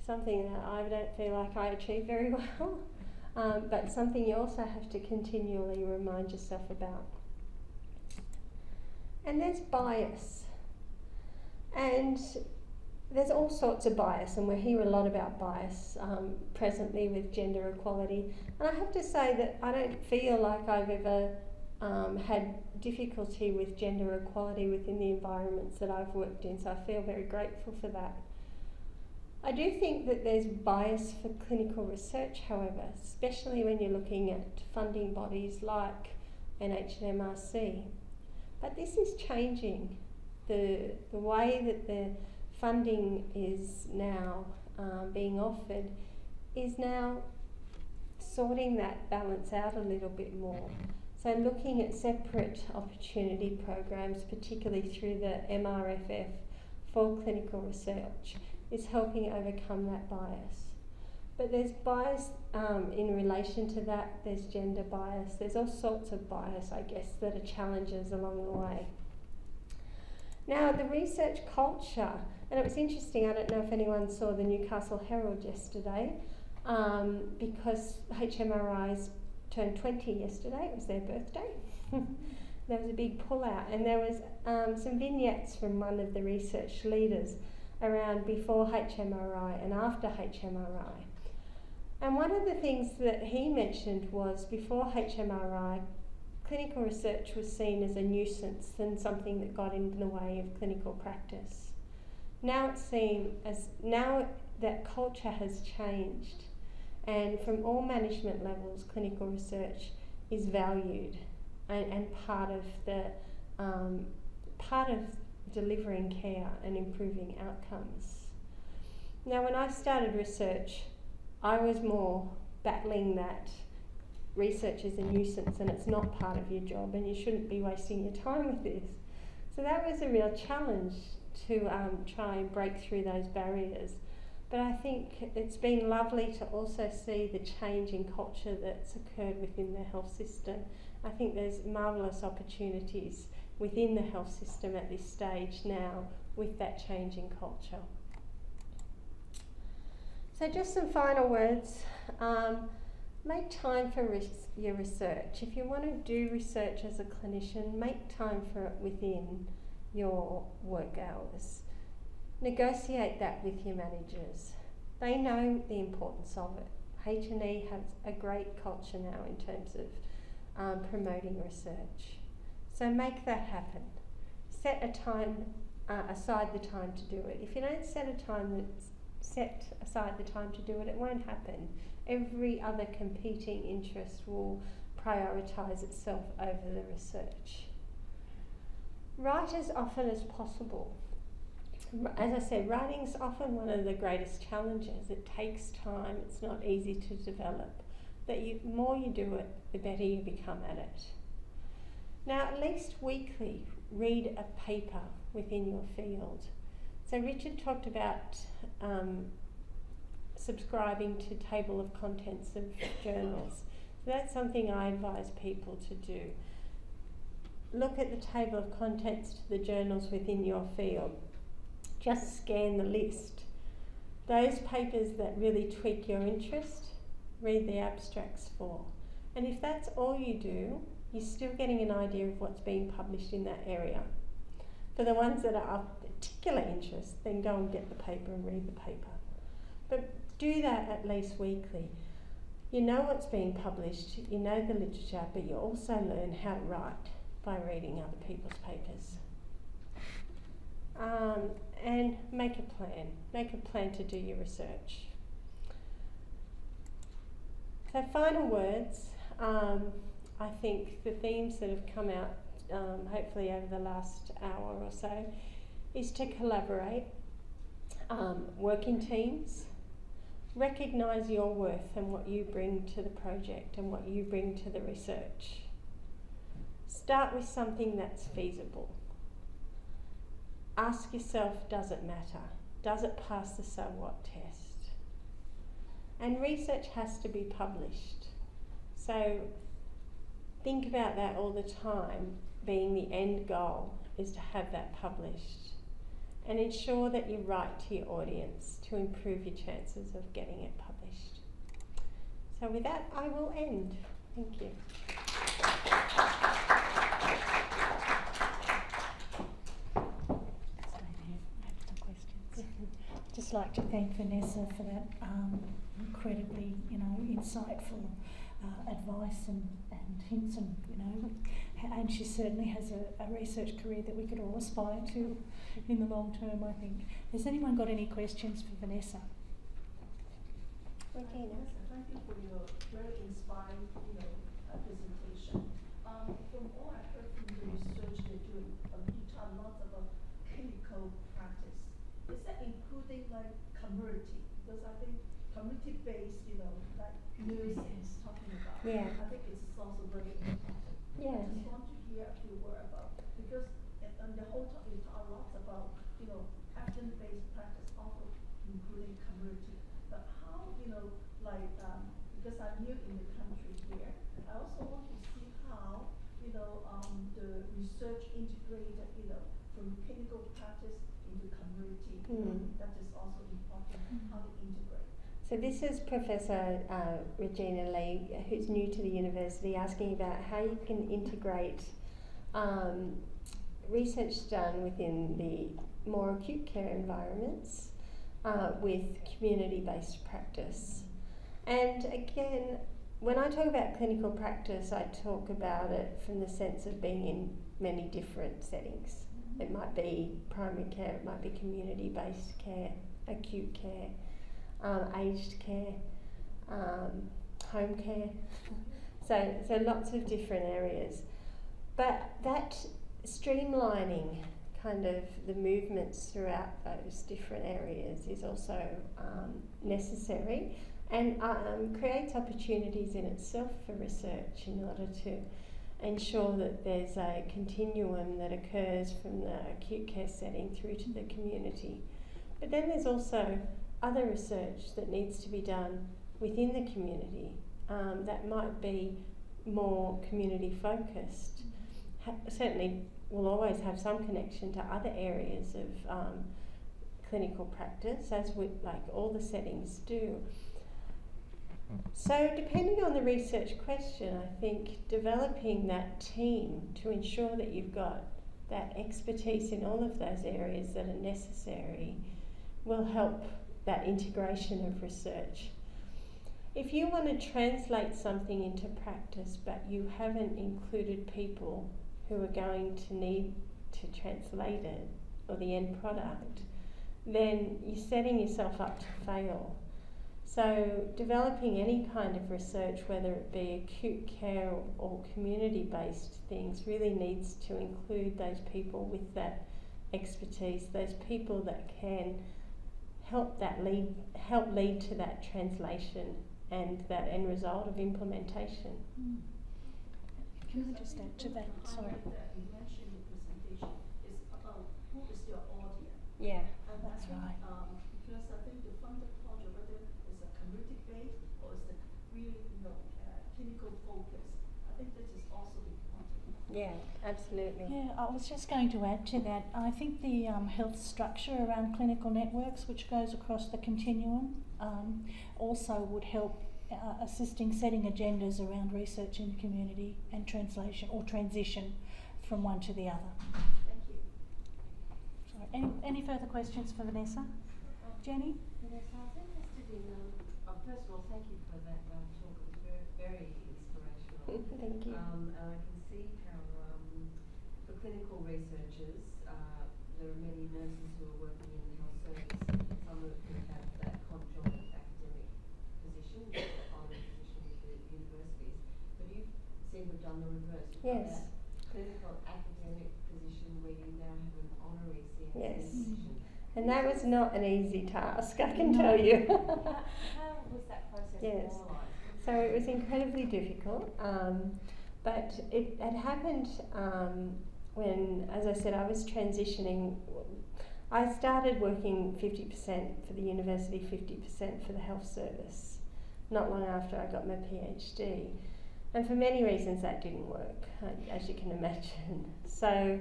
something that I don't feel like I achieve very well. But something you also have to continually remind yourself about. And there's bias. And there's all sorts of bias, and we hear a lot about bias presently with gender equality. And I have to say that I don't feel like I've ever had difficulty with gender equality within the environments that I've worked in, so I feel very grateful for that. I do think that there's bias for clinical research, however, especially when you're looking at funding bodies like NMRC. But this is changing. The way that the funding is now being offered is now sorting that balance out a little bit more. So looking at separate opportunity programs, particularly through the MRFF for clinical research, is helping overcome that bias. But there's bias in relation to that, there's gender bias, there's all sorts of bias, I guess, that are challenges along the way. Now, the research culture, and it was interesting, I don't know if anyone saw the Newcastle Herald yesterday, because HMRI's turned 20 yesterday, it was their birthday. There was a big pullout, and there was some vignettes from one of the research leaders around before HMRI and after HMRI. And one of the things that he mentioned was before HMRI, clinical research was seen as a nuisance and something that got in the way of clinical practice. Now it's seen as, now that culture has changed, and from all management levels, clinical research is valued and part of delivering care and improving outcomes. Now, when I started research, I was more battling that research is a nuisance and it's not part of your job and you shouldn't be wasting your time with this. So that was a real challenge to try and break through those barriers. But I think it's been lovely to also see the change in culture that's occurred within the health system. I think there's marvellous opportunities within the health system at this stage now with that change in culture. So just some final words. Make time for your research. If you want to do research as a clinician, make time for it within your work hours. Negotiate that with your managers. They know the importance of it. H&E has a great culture now in terms of promoting research. So make that happen. Set a time aside the time to do it. If you don't set aside the time to do it, it won't happen. Every other competing interest will prioritise itself over the research. Write as often as possible. As I said, writing is often one of the greatest challenges. It takes time, it's not easy to develop. The more you do it, the better you become at it. Now, at least weekly, read a paper within your field. So Richard talked about subscribing to table of contents of journals. So that's something I advise people to do. Look at the table of contents to the journals within your field. Just scan the list. Those papers that really tweak your interest, read the abstracts for. And if that's all you do, you're still getting an idea of what's being published in that area. For the ones that are of particular interest, then go and get the paper and read the paper. But do that at least weekly. You know what's being published, you know the literature, but you also learn how to write by reading other people's papers. And make a plan. Make a plan to do your research. So final words, I think the themes that have come out hopefully over the last hour or so is to collaborate, work in teams, recognise your worth and what you bring to the project and what you bring to the research. Start with something that's feasible. Ask yourself, does it matter? Does it pass the so what test? And research has to be published. So think about that all the time, being the end goal is to have that published. And ensure that you write to your audience to improve your chances of getting it published. So with that, I will end. Thank you. Just like to thank Vanessa for that incredibly, insightful advice and hints, and and she certainly has a research career that we could all aspire to in the long term, I think. Has anyone got any questions for Vanessa? Regina. Thank you for your very inspiring, presentation. From all I heard from the research they do news is talking about. Yeah. I think it's also very important. Yeah. I just want to hear a few words about, because on the whole talk, we talk a lot about, evidence-based practice, also including community. But how, because I'm new in the country here, I also want to see how, the research integrated, from clinical practice into community. That is also important, how to integrate. So this is Professor Regina Lee, who's new to the university, asking about how you can integrate research done within the more acute care environments with community-based practice. And again, when I talk about clinical practice, I talk about it from the sense of being in many different settings. It might be primary care, it might be community-based care, acute care, aged care, home care. So lots of different areas. But that streamlining kind of the movements throughout those different areas is also necessary, and creates opportunities in itself for research in order to ensure that there's a continuum that occurs from the acute care setting through to the community. But then there's also other research that needs to be done within the community that might be more community focused. Certainly will always have some connection to other areas of clinical practice, as with like all the settings do. So depending on the research question, I think developing that team to ensure that you've got that expertise in all of those areas that are necessary will help that integration of research. If you want to translate something into practice but you haven't included people who are going to need to translate it, or the end product, then you're setting yourself up to fail. So developing any kind of research, whether it be acute care or community-based things, really needs to include those people with that expertise, those people that can help lead to that translation and that end result of implementation. Can I just add to that? Sorry. That you mentioned in the presentation is about who is your audience. Yeah. And That's right. Because I think the funded project, whether it's a community-based or it's a really, clinical focus, I think this is also important. Yeah, absolutely. Yeah, I was just going to add to that. I think the health structure around clinical networks, which goes across the continuum, also would help assisting setting agendas around research in the community and translation or transition from one to the other. Thank you. Sorry. Any further questions for Vanessa? Jenny? Vanessa, I was interested in, first of all, thank you for that talk. It was very, very inspirational. Thank you. And I can see how for clinical researchers, there are many nurses who are working in the health service. Some of who have that conjoint academic position, honorary position with the universities. But you seem to have done the reverse. You've got Yes. that clinical academic position where you now have an honorary CNC Yes. position. And that was not an easy task, I can tell you. How was that process Yes. formalised? So it was incredibly difficult, but it had happened when, as I said, I was transitioning. I started working 50% for the university, 50% for the health service, not long after I got my PhD. And for many reasons that didn't work, as you can imagine. So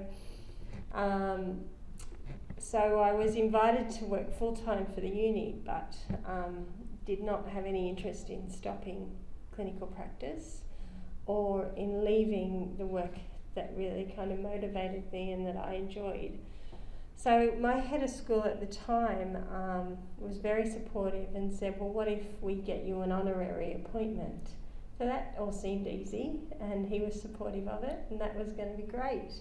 I was invited to work full-time for the uni, but did not have any interest in stopping clinical practice or in leaving the work that really kind of motivated me and that I enjoyed. So my head of school at the time was very supportive and said, well, what if we get you an honorary appointment? So that all seemed easy, and he was supportive of it, and that was going to be great.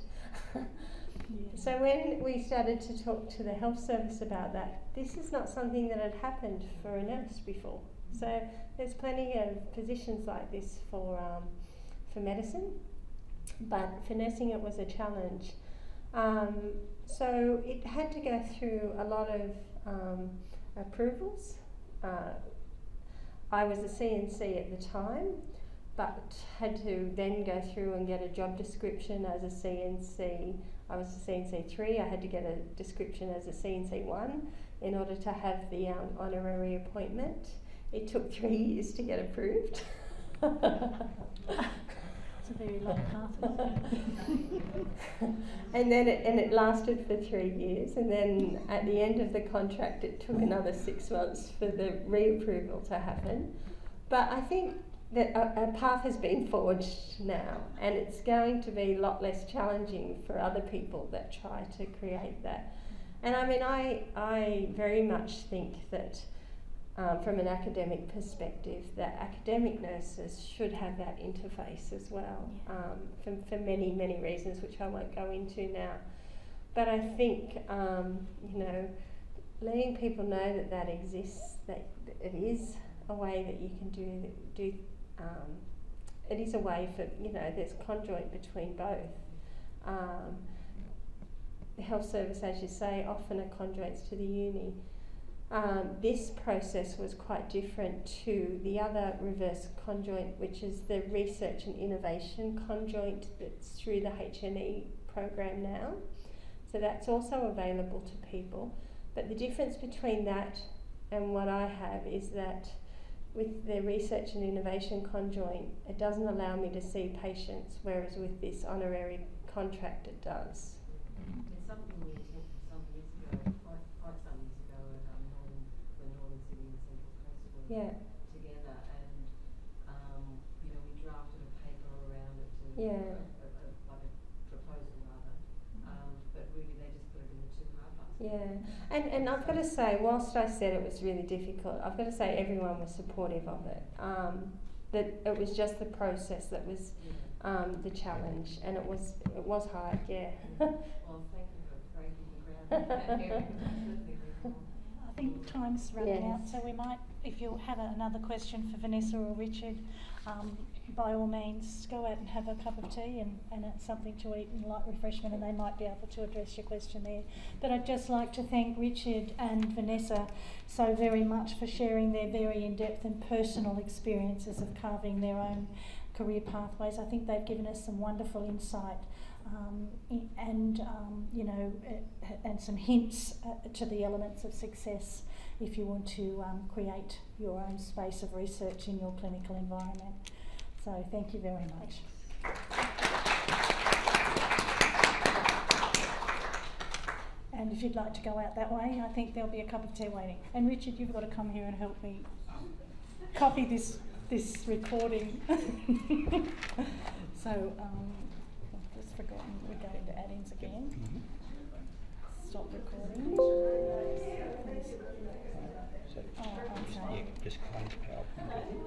So when we started to talk to the health service about that, this is not something that had happened for a nurse before. So there's plenty of positions like this for medicine, but for nursing it was a challenge. So it had to go through a lot of approvals. I was a CNC at the time, but had to then go through and get a job description as a CNC. I was a CNC 3, I had to get a description as a CNC 1 in order to have the honorary appointment. It took 3 years to get approved. It's a very long path. And then it lasted for 3 years, and then at the end of the contract it took another 6 months for the reapproval to happen. But I think that a path has been forged now, and it's going to be a lot less challenging for other people that try to create that. And I mean, I very much think that from an academic perspective, that academic nurses should have that interface as well, for many, many reasons, which I won't go into now. But I think, you know, letting people know that that exists, that it is a way that you can do it is a way for, you know, there's conjoint between both. The health service, as you say, often are conjoints to the uni. This process was quite different to the other reverse conjoint, which is the research and innovation conjoint that's through the HNE program now. So that's also available to people. But the difference between that and what I have is that with the research and innovation conjoint, it doesn't allow me to see patients, whereas with this honorary contract it does. It's something we attempted some years ago, quite some years ago, at when Northern Sydney and Central Coast were together, and you know, we drafted a paper around it to like a proposal rather, but really they just put it in the 2 car parks. Yeah, and I've got to say, whilst I said it was really difficult, I've got to say everyone was supportive of it. That it was just the process that was the challenge, and it was hard, yeah. Well, thank you for breaking the ground. I think time's running out, so we might, if you have another question for Vanessa or Richard, by all means go out and have a cup of tea and something to eat and light refreshment, and they might be able to address your question there. But I'd just like to thank Richard and Vanessa so very much for sharing their very in-depth and personal experiences of carving their own career pathways. I think they've given us some wonderful insight and you know, and some hints to the elements of success if you want to create your own space of research in your clinical environment. So thank you very much. And if you'd like to go out that way, I think there'll be a cup of tea waiting. And Richard, you've got to come here and help me copy this recording. So I've just forgotten, we're going to add-ins again. Stop recording. So, okay. yeah, just close PowerPoint, I think.